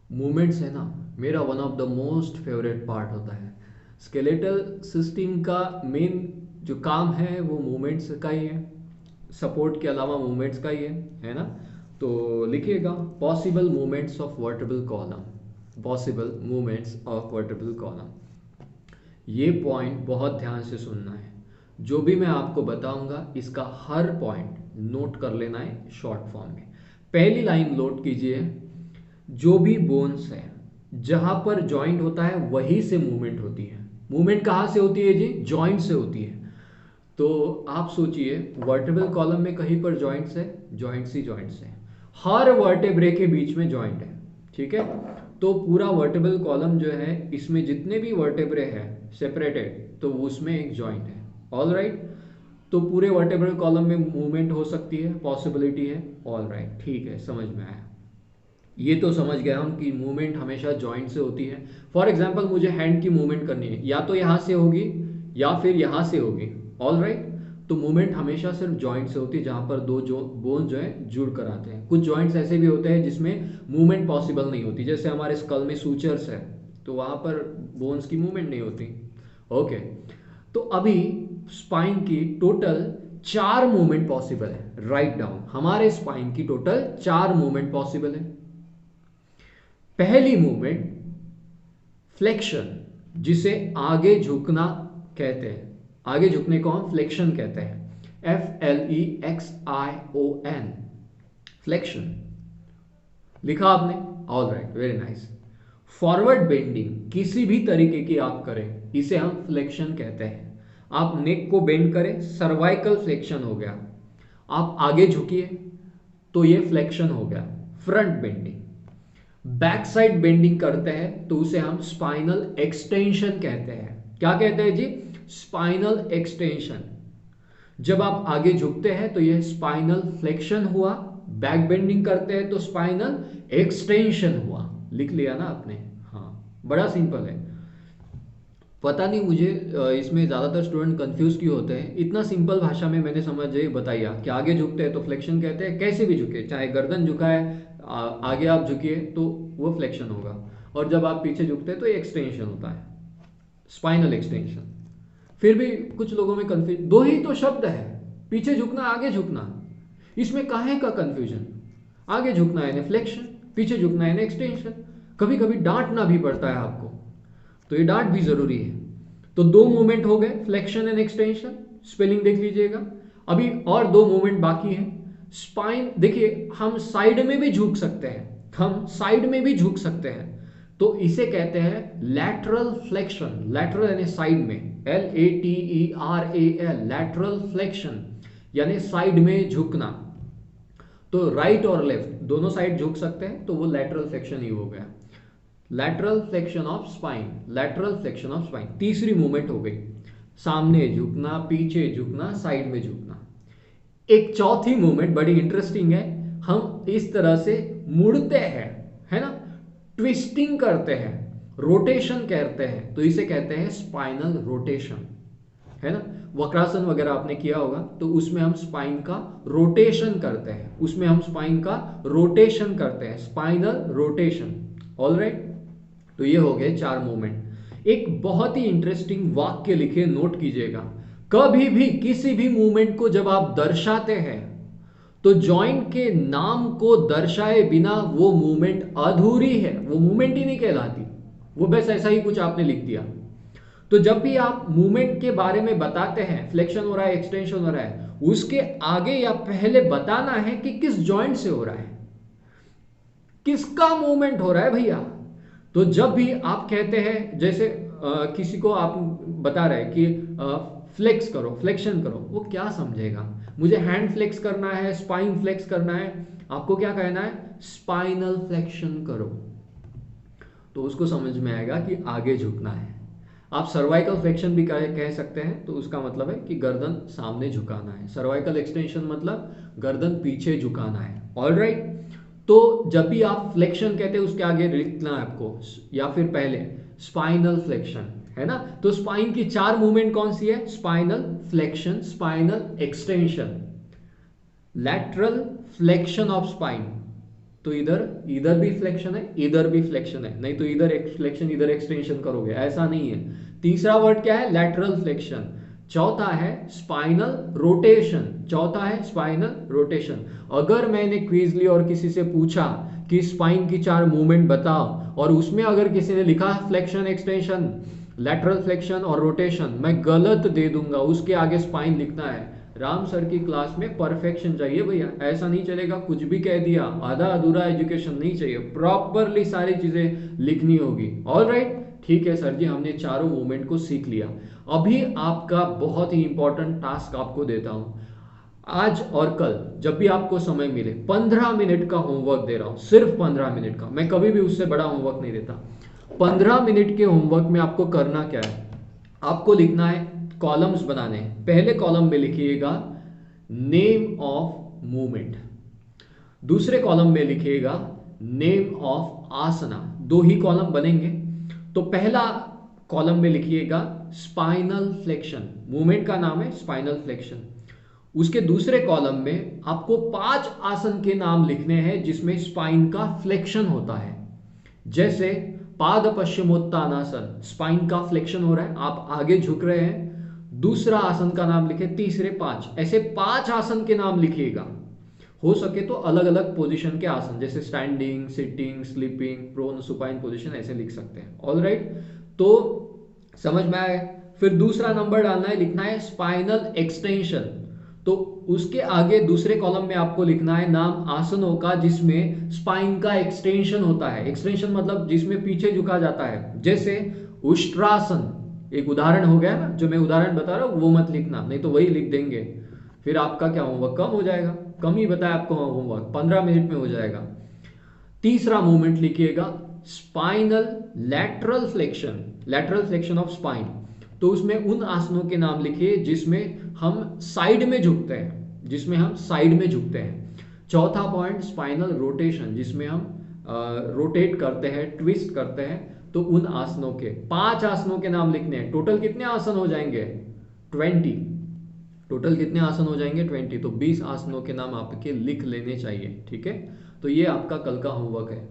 Movements है ना, मेरा one of the most favourite part होता है। स्केलेटल सिस्टम का मेन जो काम है वो मूवमेंट्स का ही है, सपोर्ट के अलावा मूवमेंट्स का ही है ना। तो लिखिएगा possible movements of vertebral column, possible movements of vertebral column. ये पॉइंट बहुत ध्यान से सुनना है, जो भी मैं आपको बताऊंगा इसका हर पॉइंट नोट कर लेना है शॉर्ट फॉर्म में। पहली लाइन नोट कीजिए, जो भी बोन्स है जहां पर जॉइंट होता है वहीं से मूवमेंट होती है। मूवमेंट कहां से होती है जी? जॉइंट से होती है। तो आप सोचिए वर्टेब्रल कॉलम में कहीं पर जॉइंट्स है, जॉइंट्स ही जॉइंट्स है, हर वर्टेब्रे के बीच में जॉइंट है, ठीक है। तो पूरा वर्टेब्रल कॉलम जो है इसमें जितने भी वर्टेब्रे हैं सेपरेटेड तो उसमें एक जॉइंट है, ऑल राइट। तो पूरे वर्टेब्रल कॉलम में मूवमेंट हो सकती है, पॉसिबिलिटी है, ऑल राइट, ठीक है, समझ में आया। ये तो समझ गया हम कि मूवमेंट हमेशा जॉइंट से होती है। फॉर एग्जांपल मुझे हैंड की मूवमेंट करनी है, या तो यहां से होगी या फिर यहां से होगी, ऑल राइट। तो मूवमेंट हमेशा सिर्फ जॉइंट से होती है जहां पर दो जो बोन जो है जुड़ कर आते हैं। कुछ जॉइंट्स ऐसे भी होते हैं जिसमें मूवमेंट पॉसिबल नहीं होती, जैसे हमारे स्कल में सूचर्स है तो वहां पर बोन्स की मूवमेंट नहीं होती। ओके, तो अभी स्पाइन की टोटल 4 मूवमेंट पॉसिबल है। राइट डाउन, हमारे स्पाइन की टोटल 4 मूवमेंट पॉसिबल है। पहली मूवमेंट फ्लेक्शन, जिसे आगे झुकना कहते हैं, आगे झुकने को हम फ्लेक्शन कहते हैं, FLEXION, फ्लेक्शन। लिखा आपने, all right, very nice. Forward bending किसी भी तरीके की आप करें इसे हम फ्लेक्शन कहते हैं। आप नेक को बेंड करें, सर्वाइकल फ्लेक्शन हो गया। आप आगे झुकिए तो ये फ्लेक्शन हो गया, front bending. Back side bending करते हैं तो उसे हम स्पाइनल एक्सटेंशन कहते हैं। क्या कहते हैं जी? Spinal extension. जब आप आगे झुकते हैं तो यह स्पाइनल फ्लेक्शन हुआ, बैक बेंडिंग करते हैं तो स्पाइनल एक्सटेंशन हुआ। लिख लिया ना आपने? हाँ, बड़ा सिंपल है। पता नहीं मुझे इसमें ज़्यादातर स्टूडेंट कंफ्यूज क्यों होते हैं। इतना सिंपल भाषा में मैंने समझ बताया कि आगे झुकते हैं तो फ्लेक्शन कहते हैं, कैसे भी झुके, चाहे गर्दन झुका है आगे आप झुकिए तो वो फ्लेक्शन होगा, और जब आप पीछे झुकते हैं तो ये एक्सटेंशन होता है, स्पाइनल एक्सटेंशन। फिर भी कुछ लोगों में कंफ्यूज, दो ही तो शब्द है, पीछे झुकना आगे झुकना, इसमें काहे का कंफ्यूजन? आगे झुकना है फ्लेक्शन, पीछे झुकना है एक्सटेंशन। कभी कभी डांटना भी पड़ता है आपको, तो ये डांट भी जरूरी है। तो 2 मूवमेंट हो गए, फ्लेक्शन एंड एक्सटेंशन, स्पेलिंग देख लीजिएगा। अभी और 2 मूवमेंट बाकी हैं। स्पाइन, देखिए हम साइड में भी झुक सकते हैं, हम साइड में भी झुक सकते हैं, तो इसे कहते हैं लैटरल फ्लेक्शन। लैटरल यानी साइड में, LATERAL, लैटरल फ्लेक्शन यानी साइड में झुकना। तो राइट और लेफ्ट दोनों साइड झुक सकते हैं तो वो लैटरल फ्लेक्शन ही हो गया, lateral flexion of spine, lateral flexion of spine. तीसरी मूवमेंट हो गई, सामने झुकना, पीछे झुकना, साइड में झुकना। एक चौथी मूवमेंट बड़ी इंटरेस्टिंग है, हम इस तरह से मुड़ते हैं, है ना, ट्विस्टिंग करते हैं, रोटेशन कहते हैं, तो इसे कहते हैं स्पाइनल रोटेशन, है ना। वक्रासन वगैरह आपने किया होगा तो उसमें हम स्पाइन का रोटेशन करते हैं, उसमें हम स्पाइन का रोटेशन करते हैं, स्पाइनल रोटेशन, ऑल राइट। तो ये हो गए 4 मूवमेंट। एक बहुत ही इंटरेस्टिंग वाक्य लिखे, नोट कीजिएगा। कभी भी किसी भी मूवमेंट को जब आप दर्शाते हैं तो जॉइंट के नाम को दर्शाए बिना वो मूवमेंट अधूरी है, वो मूवमेंट ही नहीं कहलाती, वो बस ऐसा ही कुछ आपने लिख दिया। तो जब भी आप मूवमेंट के बारे में बताते हैं, फ्लेक्शन हो रहा है, एक्सटेंशन हो रहा है, उसके आगे या पहले बताना है कि किस जॉइंट से हो रहा है, किसका मूवमेंट हो रहा है भैया। तो जब भी आप कहते हैं, जैसे किसी को आप बता रहे हैं कि फ्लेक्स करो, फ्लेक्शन करो, वो क्या समझेगा? मुझे हैंड फ्लेक्स करना है, स्पाइन फ्लेक्स करना है, आपको क्या कहना है? स्पाइनल फ्लेक्शन करो, तो उसको समझ में आएगा कि आगे झुकना है। आप सर्वाइकल फ्लेक्शन भी कह सकते हैं, तो उसका मतलब है कि गर्दन सामने झुकाना है। सर्वाइकल एक्सटेंशन मतलब गर्दन पीछे झुकाना है। ऑलराइट, तो जब भी आप फ्लेक्शन कहते हैं उसके आगे लिखना है आपको, या फिर पहले स्पाइनल फ्लेक्शन, है ना। तो स्पाइन की 4 मूवमेंट कौन सी है? Spinal flexion, spinal extension, lateral flexion of spine. तो इधर भी फ्लेक्शन है, इधर भी फ्लेक्शन है, नहीं तो इधर फ्लेक्शन इधर एक्सटेंशन करोगे, ऐसा नहीं है। तीसरा वर्ड क्या है? Lateral flexion. चौथा है स्पाइनल रोटेशन, चौथा है स्पाइनल रोटेशन। अगर मैंने क्विज ली और किसी से पूछा कि स्पाइन की 4 मूवमेंट बताओ, और उसमें अगर किसी ने लिखा फ्लेक्शन, एक्सटेंशन, लैटरल फ्लेक्शन और रोटेशन, मैं गलत दे दूंगा। उसके आगे स्पाइन लिखना है। राम सर की क्लास में परफेक्शन चाहिए भैया, ऐसा नहीं चलेगा कुछ भी कह दिया, आधा अधूरा एजुकेशन नहीं चाहिए, प्रॉपरली सारी चीजें लिखनी होगी। ऑलराइट, ठीक है सर जी, हमने चारों मूवमेंट को सीख लिया। अभी आपका बहुत ही इंपॉर्टेंट टास्क आपको देता हूं। आज और कल जब भी आपको समय मिले 15 मिनट का होमवर्क दे रहा हूं, सिर्फ 15 मिनट का, मैं कभी भी उससे बड़ा होमवर्क नहीं देता। 15 मिनट के होमवर्क में आपको करना क्या है? आपको लिखना है, कॉलम्स बनाने हैं। पहले कॉलम में लिखिएगा नेम ऑफ मूवमेंट, दूसरे कॉलम में लिखिएगा नेम ऑफ आसना। 2 ही कॉलम बनेंगे। तो पहला कॉलम में लिखिएगा स्पाइनल फ्लेक्शन, मूवमेंट का नाम है स्पाइनल फ्लेक्शन। उसके दूसरे कॉलम में आपको 5 आसन के नाम लिखने हैं जिसमें स्पाइन का फ्लेक्शन होता है। जैसे पाद पश्चिमोत्तानासन, स्पाइन का फ्लेक्शन हो रहा है, आप आगे झुक रहे हैं। दूसरा आसन का नाम लिखे, तीसरे 5, ऐसे 5 आसन के नाम लिखिएगा। हो सके तो अलग अलग पोजीशन के आसन, जैसे standing, sitting, sleeping, prone, supine position, ऐसे लिख सकते हैं। ऑलराइट, तो समझ में आया। फिर दूसरा नंबर डालना है, लिखना है स्पाइनल एक्सटेंशन। तो उसके आगे दूसरे कॉलम में आपको लिखना है नाम आसनों का जिसमें स्पाइन का एक्सटेंशन होता है। एक्सटेंशन मतलब जिसमें पीछे झुका जाता है। जैसे उष्ट्रासन एक उदाहरण हो गया ना, जो मैं उदाहरण बता रहा हूं वो मत लिखना, नहीं तो वही लिख देंगे, फिर आपका क्या होमवर्क कम हो जाएगा। कम ही बताया आपको होमवर्क, 15 मिनट में हो जाएगा। तीसरा मूवमेंट लिखिएगा spinal lateral flexion, lateral flexion of spine. तो उसमें उन आसनों के नाम लिखिए जिसमें हम साइड में झुकते हैं, जिसमें हम साइड में झुकते हैं। चौथा पॉइंट स्पाइनल रोटेशन, जिसमें हम रोटेट करते हैं, ट्विस्ट करते हैं। तो उन आसनों के 5 आसनों के नाम लिखने हैं। टोटल कितने आसन हो जाएंगे? 20। टोटल कितने आसन हो जाएंगे? 20। तो 20 आसनों के नाम आपके लिख लेने चाहिए, ठीक है। तो ये आपका कल का होमवर्क है।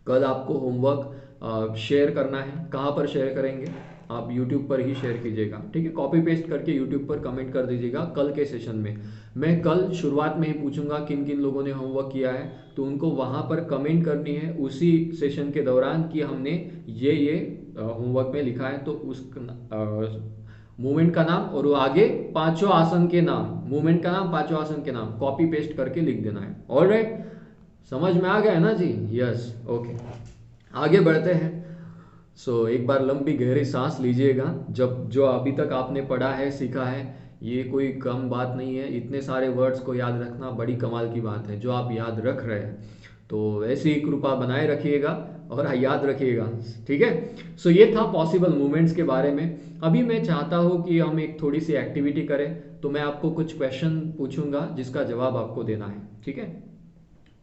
कल आपको होमवर्क शेयर करना है। कहाँ पर शेयर करेंगे? आप YouTube पर ही शेयर कीजिएगा, ठीक है। कॉपी पेस्ट करके YouTube पर कमेंट कर दीजिएगा कल के सेशन में। मैं कल शुरुआत में ही पूछूंगा किन किन लोगों ने होमवर्क किया है, तो उनको वहाँ पर कमेंट करनी है उसी सेशन के दौरान कि हमने ये होमवर्क में लिखा है। तो उस मूवमेंट का नाम और वो आगे 5 आसन के नाम, मूवमेंट का नाम, 5 आसन के नाम कॉपी पेस्ट करके लिख देना है। ऑलराइट, समझ में आ गया है ना जी? यस, ओके, आगे बढ़ते हैं। एक बार लंबी गहरी सांस लीजिएगा। जब जो अभी तक आपने पढ़ा है, सीखा है, ये कोई कम बात नहीं है। इतने सारे वर्ड्स को याद रखना बड़ी कमाल की बात है। जो आप याद रख रहे हैं, तो ऐसी ही कृपा बनाए रखिएगा और याद रखिएगा, ठीक है। ये था पॉसिबल मूवमेंट्स के बारे में। अभी मैं चाहता हूँ कि हम एक थोड़ी सी एक्टिविटी करें। तो मैं आपको कुछ क्वेश्चन पूछूंगा जिसका जवाब आपको देना है, ठीक है।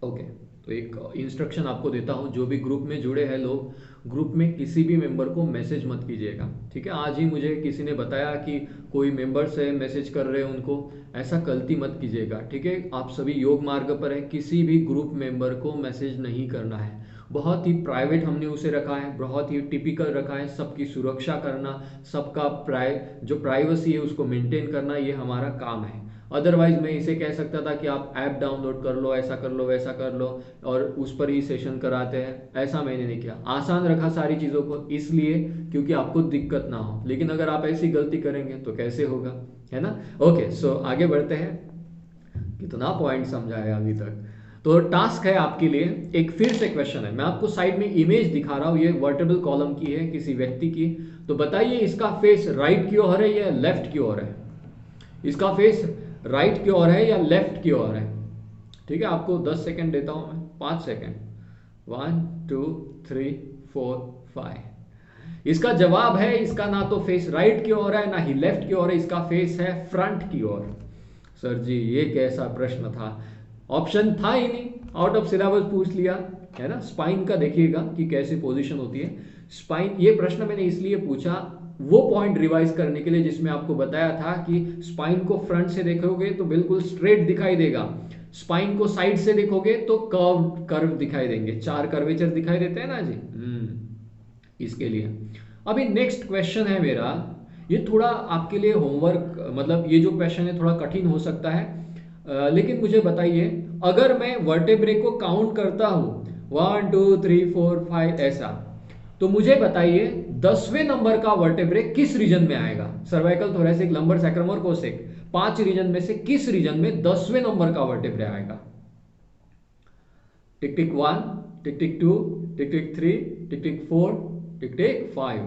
ओके, तो एक इंस्ट्रक्शन आपको देता हूँ। जो भी ग्रुप में जुड़े हैं लोग, ग्रुप में किसी भी मेंबर को मैसेज मत कीजिएगा, ठीक है। आज ही मुझे किसी ने बताया कि कोई मेंबर से मैसेज कर रहे हैं उनको, ऐसा गलती मत कीजिएगा, ठीक है। आप सभी योग मार्ग पर है, किसी भी ग्रुप मेंबर को मैसेज नहीं करना है। बहुत ही प्राइवेट हमने उसे रखा है, बहुत ही टिपिकल रखा है। सबकी सुरक्षा करना, सबका जो प्राइवेसी है उसको मेंटेन करना, ये हमारा काम है। अदरवाइज मैं इसे कह सकता था कि आप ऐप डाउनलोड कर लो, ऐसा कर लो, वैसा कर लो, और उस पर ही सेशन कराते हैं। ऐसा मैंने नहीं किया, आसान रखा सारी चीज़ों को, इसलिए क्योंकि आपको दिक्कत ना हो। लेकिन अगर आप ऐसी गलती करेंगे तो कैसे होगा, है ना। ओके, आगे बढ़ते हैं। कितना पॉइंट समझा है अभी तक। तो टास्क है आपके लिए, एक फिर से क्वेश्चन है। मैं आपको साइड में इमेज दिखा रहा हूँ, ये वर्टेबल कॉलम की है, किसी व्यक्ति की। तो बताइए इसका फेस राइट की ओर है या लेफ्ट की ओर है? इसका फेस राइट की ओर है या लेफ्ट की ओर है? ठीक है, आपको 10 सेकंड देता हूं मैं, 5 सेकंड। 1 2 3 4 5। इसका जवाब है, इसका ना तो फेस राइट की ओर है ना ही लेफ्ट की ओर है, इसका फेस है फ्रंट की ओर। सर जी ये कैसा प्रश्न था, ऑप्शन था ही नहीं, आउट ऑफ सिलेबस पूछ लिया है ना। स्पाइन का देखिएगा कि कैसी पोजीशन होती है स्पाइन। ये प्रश्न मैंने इसलिए पूछा वो पॉइंट रिवाइज करने के लिए जिसमें आपको बताया था कि स्पाइन को फ्रंट से देखोगे तो बिल्कुल स्ट्रेट दिखाई देगा, स्पाइन को साइड से देखोगे तो कर्व कर्व दिखाई देंगे, 4 कर्वेचर दिखाई देते हैं ना जी। इसके लिए अभी नेक्स्ट क्वेश्चन है मेरा, ये थोड़ा आपके लिए होमवर्क, मतलब ये जो क्वेश्चन है थोड़ा कठिन हो सकता है, लेकिन मुझे बताइए अगर मैं वर्टेब्रे को काउंट करता हूं 1 2 3 4 5 ऐसा, तो मुझे बताइए 10वें नंबर का वर्टेब्रे किस रीजन में आएगा। सर्वाइकल, थोरैसिक, लंबर, सैक्रम और कोसेक, 5 रीजन में से किस रीजन में 10वें नंबर का वर्टेब्रे आएगा। टिक टिक 1, टिक टिक 2, टिक टिक 3, टिक टिक 4, टिक टिक 5।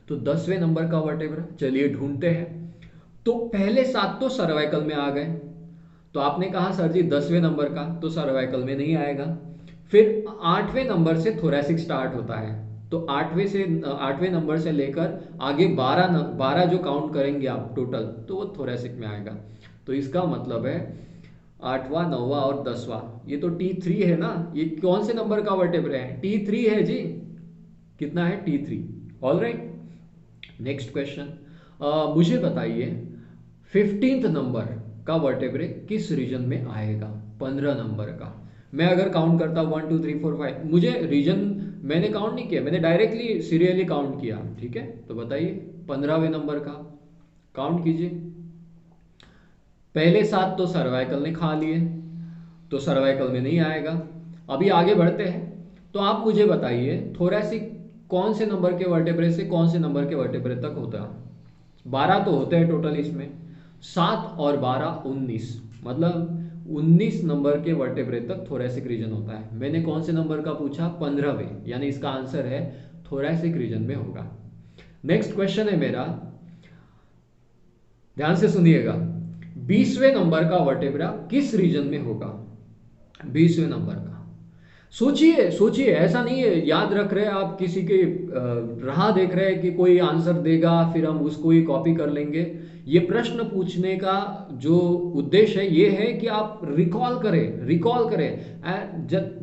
तो 10वें नंबर का वर्टेब्रा चलिए ढूंढते हैं। तो पहले 7 तो सर्वाइकल में आ गए, तो आपने कहा सर जी 10वें नंबर का तो सर्वाइकल में नहीं आएगा। फिर 8वें नंबर से थोरैसिक स्टार्ट होता है, तो 8वें नंबर से लेकर आगे 12 जो काउंट करेंगे आप टोटल, तो वो थोरैसिक में आएगा। तो इसका मतलब है 8वां 9वां और 10वां, ये तो T3 है ना, ये कौन से नंबर का वर्टेब्रा है, T3 है जी। कितना है, T3। All right, next question, मुझे बताइए 15th नंबर का वर्टेब्रे किस रीजन में आएगा। 15 नंबर का मैं अगर काउंट करता हूं 1 2 3 4 5, मुझे रीजन मैंने काउंट नहीं किया, मैंने डायरेक्टली सीरियली काउंट किया, ठीक है। तो बताइए 15वें नंबर का काउंट कीजिए। पहले 7 तो सर्वाइकल ने खा लिए, तो सर्वाइकल में नहीं आएगा। अभी आगे बढ़ते हैं, तो आप मुझे बताइए थोरैसिक कौन से नंबर के वर्टेब्रे से कौन से नंबर के वर्टेब्रे तक होता है। 12 तो होते हैं टोटल इसमें, 7 और 12 19, मतलब 19 नंबर के वर्टेब्रे तक थोरैसिक रीजन होता है। मैंने कौन से नंबर का पूछा, 15वें, यानी इसका आंसर है थोरैसिक रीजन में होगा। नेक्स्ट क्वेश्चन है मेरा, ध्यान से सुनिएगा, 20वें नंबर का वर्टेब्रा किस रीजन में होगा। 20वें नंबर का सोचिए सोचिए, ऐसा नहीं है याद रख रहे आप किसी के राह देख रहे हैं कि कोई आंसर देगा फिर हम उसको ही कॉपी कर लेंगे। ये प्रश्न पूछने का जो उद्देश्य है ये है कि आप रिकॉल करें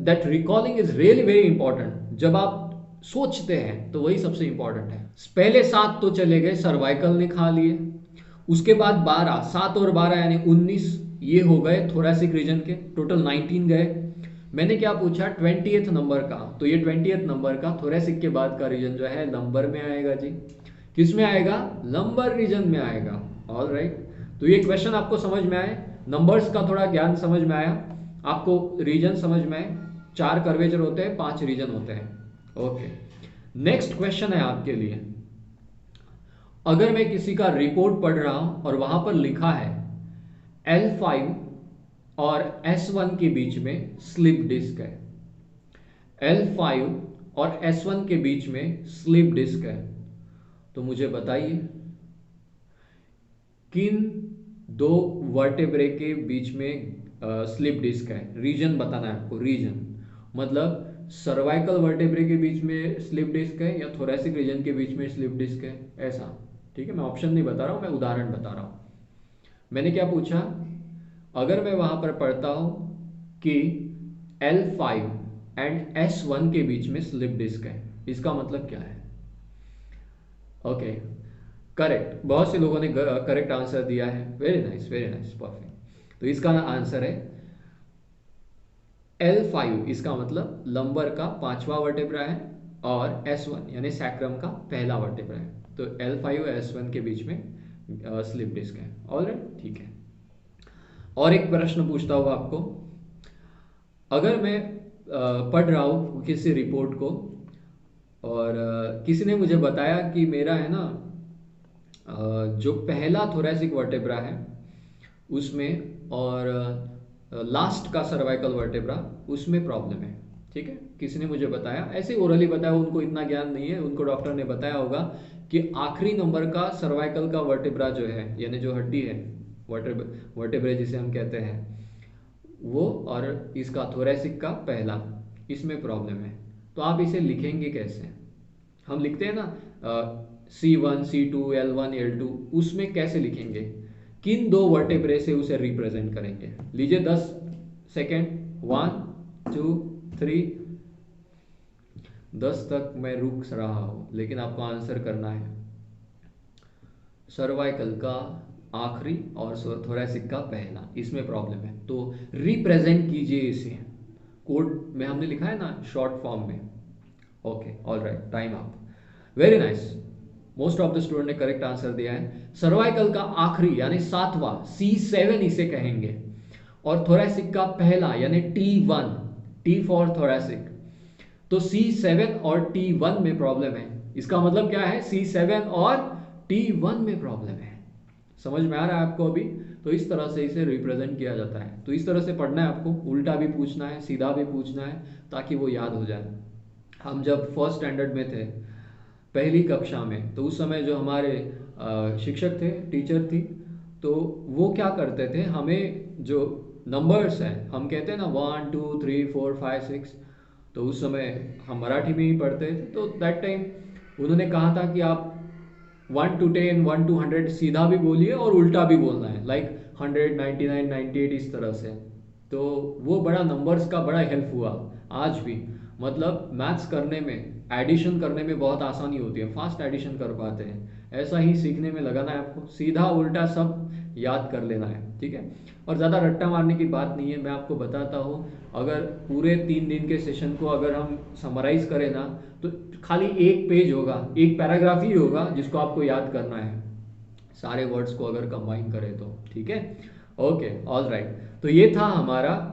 that recalling is really very important. जब आप सोचते हैं तो वही सबसे इंपॉर्टेंट है। पहले 7 तो चले गए, सर्वाइकल ने खा लिए, उसके बाद 12, 7 और 12 यानी 19, ये हो गए थोरैसिक रीजन के, टोटल 19 गए। मैंने क्या पूछा 20th नंबर का, तो ये 20th नंबर का थोरैसिक के बाद का रीजन जो है लंबर में आएगा जी। किस में आएगा, लंबर रीजन में आएगा। ऑल राइट, तो ये क्वेश्चन आपको समझ में आए, नंबर्स का थोड़ा ज्ञान समझ में आया आपको, रीजन समझ में आए, 4 कर्वेचर होते हैं, 5 रीजन होते हैं। ओके, नेक्स्ट क्वेश्चन है आपके लिए, अगर मैं किसी का रिपोर्ट पढ़ रहा हूं और वहां पर लिखा है L5 और S1 के बीच में स्लिप डिस्क है, L5 और S1 के बीच में स्लिप डिस्क है, तो मुझे बताइए किन 2 वर्टेब्रे के बीच में स्लिप डिस्क है। रीजन बताना है आपको, रीजन मतलब सर्वाइकल वर्टेब्रे के बीच में स्लिप डिस्क है या थोरैसिक रीजन के बीच में स्लिप डिस्क है, ऐसा। ठीक है, मैं ऑप्शन नहीं बता रहा हूं, मैं उदाहरण बता रहा हूं। मैंने क्या पूछा, अगर मैं वहां पर पढ़ता हूं कि L5 एंड S1 के बीच में स्लिप डिस्क है, इसका मतलब क्या है। ओके, करेक्ट, बहुत से लोगों ने करेक्ट आंसर दिया है, वेरी नाइस परफेक्ट। तो इसका आंसर है L5, इसका मतलब लंबर का 5वां वर्टेब्रा है, और S1 यानी सैक्रम का पहला वर्टेब्रा है, तो L5 और S1 के बीच में स्लिप डिस्क है। ऑलराइट, ठीक है। और एक प्रश्न पूछता हूँ आपको, अगर मैं पढ़ रहा हूँ किसी रिपोर्ट को और किसी ने मुझे बताया कि मेरा है ना जो पहला थोरैसिक वर्टेब्रा है उसमें और लास्ट का सर्वाइकल वर्टेब्रा उसमें प्रॉब्लम है, ठीक है। किसी ने मुझे बताया, ऐसे ओरली बताया, उनको इतना ज्ञान नहीं है, उनको डॉक्टर ने बताया होगा कि आखिरी नंबर का सर्वाइकल का वर्टेब्रा जो है, यानी जो हड्डी है वर्टेब्रे जिसे हम कहते हैं वो, और इसका थोरैसिक का पहला, इसमें प्रॉब्लम है। तो आप इसे लिखेंगे कैसे, हम लिखते हैं ना C1, C2, L1, L2, उसमें कैसे लिखेंगे, किन दो वर्टेब्रे से उसे रिप्रेजेंट करेंगे। लीजिए 10 सेकेंड, 1 2 3, 10 तक मैं रुक रहा हूं, लेकिन आपको आंसर करना है। सर्वाइकल का आखिरी और थोरैसिक का पहला, इसमें प्रॉब्लम है, तो रिप्रेजेंट कीजिए इसे। कोड में हमने लिखा है ना शॉर्ट फॉर्म में। Okay, all right, time up. Very nice, most of the student ने करेक्ट आंसर दिया है। सर्वाइकल का आखिरी यानी सातवां, C7 इसे कहेंगे, और थोरैसिक का पहला यानी T1, T फॉर थोरैसिक। तो C7 और T1 में प्रॉब्लम है, इसका मतलब क्या है, C7 और T1 में प्रॉब्लम है। समझ में आ रहा है आपको अभी? तो इस तरह से इसे रिप्रेजेंट किया जाता है। तो इस तरह से पढ़ना है आपको, उल्टा भी पूछना है, सीधा भी पूछना है, ताकि वो याद हो जाए। हम जब फर्स्ट स्टैंडर्ड में थे, पहली कक्षा में, तो उस समय जो हमारे शिक्षक थे, टीचर थी, तो वो क्या करते थे, हमें जो नंबर्स हैं, हम कहते हैं ना 1 2 3 4 5 6, तो उस समय हम मराठी में ही पढ़ते थे, तो दैट टाइम उन्होंने कहा था कि आप 1 to 10, 1 to 100 सीधा भी बोलिए और उल्टा भी बोलना है, लाइक 100, 99, 98, इस तरह से। तो वो बड़ा नंबर्स का बड़ा हेल्प हुआ आज भी। मतलब मैथ्स करने में, एडिशन करने में बहुत आसानी होती है, फास्ट एडिशन कर पाते हैं। ऐसा ही सीखने में लगाना है आपको, सीधा उल्टा सब याद कर लेना है, ठीक है। और ज़्यादा रट्टा मारने की बात नहीं है, मैं आपको बताता हूँ। अगर पूरे 3 दिन के सेशन को अगर हम समराइज करें ना, तो खाली एक पेज होगा, एक पैराग्राफ ही होगा जिसको आपको याद करना है, सारे वर्ड्स को अगर कंबाइन करें तो, ठीक है। Okay, all right. तो ये था हमारा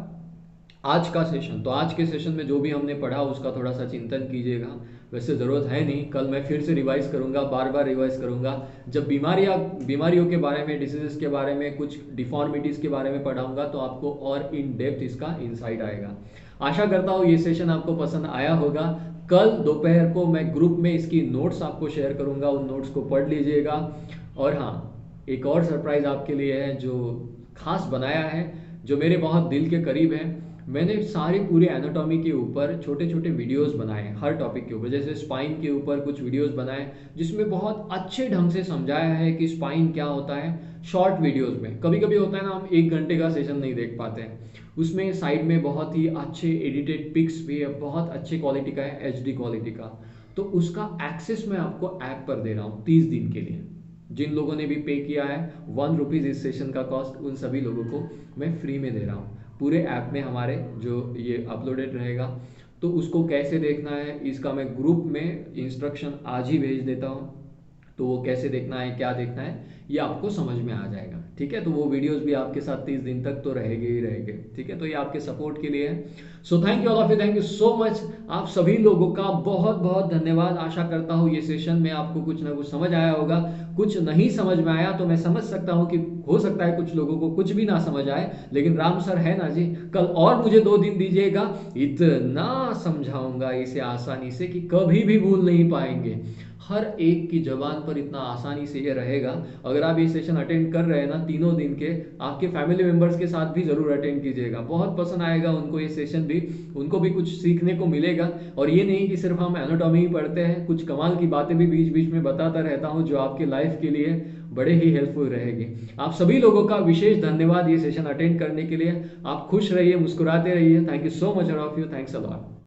आज का सेशन। तो आज के सेशन में जो भी हमने पढ़ा उसका थोड़ा सा चिंतन कीजिएगा। वैसे ज़रूरत है नहीं, कल मैं फिर से रिवाइज करूंगा, बार बार रिवाइज करूंगा। जब बीमारियों के बारे में, डिसीजेस के बारे में, कुछ डिफॉर्मिटीज़ के बारे में पढ़ाऊंगा, तो आपको और इन डेप्थ इसका इंसाइट आएगा। आशा करता हूँ ये सेशन आपको पसंद आया होगा। कल दोपहर को मैं ग्रुप में इसकी नोट्स आपको शेयर करूंगा, उन नोट्स को पढ़ लीजिएगा। और हाँ, एक और सरप्राइज आपके लिए है जो खास बनाया है, जो मेरे बहुत दिल के करीब है। मैंने सारी पूरी एनाटॉमी के ऊपर छोटे छोटे वीडियोस बनाए, हर टॉपिक के ऊपर, जैसे स्पाइन के ऊपर कुछ वीडियोस बनाए, जिसमें बहुत अच्छे ढंग से समझाया है कि स्पाइन क्या होता है। शॉर्ट वीडियोस में कभी कभी होता है ना, हम 1 घंटे का सेशन नहीं देख पाते हैं, उसमें साइड में बहुत ही अच्छे एडिटेड पिक्स भी है, बहुत अच्छे क्वालिटी का है, HD क्वालिटी का। तो उसका एक्सेस मैं आपको ऐप पर दे रहा हूँ 30 दिन के लिए। जिन लोगों ने भी पे किया है, ₹1 इस सेशन का कॉस्ट, उन सभी लोगों को मैं फ्री में दे रहा हूँ। पूरे ऐप में हमारे जो ये अपलोडेड रहेगा, तो उसको कैसे देखना है इसका मैं ग्रुप में इंस्ट्रक्शन आज ही भेज देता हूँ। तो वो कैसे देखना है, क्या देखना है, ये आपको समझ में आ जाएगा, ठीक है। तो वो वीडियोस भी आपके साथ 30 दिन तक तो रहेंगे ही रहेंगे, ठीक है। तो ये आपके सपोर्ट के लिए है। So thank you all of you, thank you so much. आप सभी लोगों का बहुत बहुत धन्यवाद। आशा करता हूँ ये सेशन में आपको कुछ ना कुछ समझ आया होगा। कुछ नहीं समझ में आया तो मैं समझ सकता हूँ कि हो सकता है कुछ लोगों को कुछ भी ना समझ आए, लेकिन राम सर है ना जी, कल और मुझे 2 दिन दीजिएगा, इतना समझाऊंगा इसे आसानी से कि कभी भी भूल नहीं पाएंगे। हर एक की जबान पर इतना आसानी से ये रहेगा। अगर आप ये सेशन अटेंड कर रहे हैं ना 3 दिन के, आपके फैमिली मेंबर्स के साथ भी जरूर अटेंड कीजिएगा, बहुत पसंद आएगा उनको ये सेशन भी, उनको भी कुछ सीखने को मिलेगा। और ये नहीं कि सिर्फ हम एनाटॉमी ही पढ़ते हैं, कुछ कमाल की बातें भी बीच बीच में बताता रहता हूँ जो आपके लाइफ के लिए बड़े ही हेल्पफुल रहेगी। आप सभी लोगों का विशेष धन्यवाद ये सेशन अटेंड करने के लिए। आप खुश रहिए, मुस्कुराते रहिए। Thank you so much of you, thanks a lot.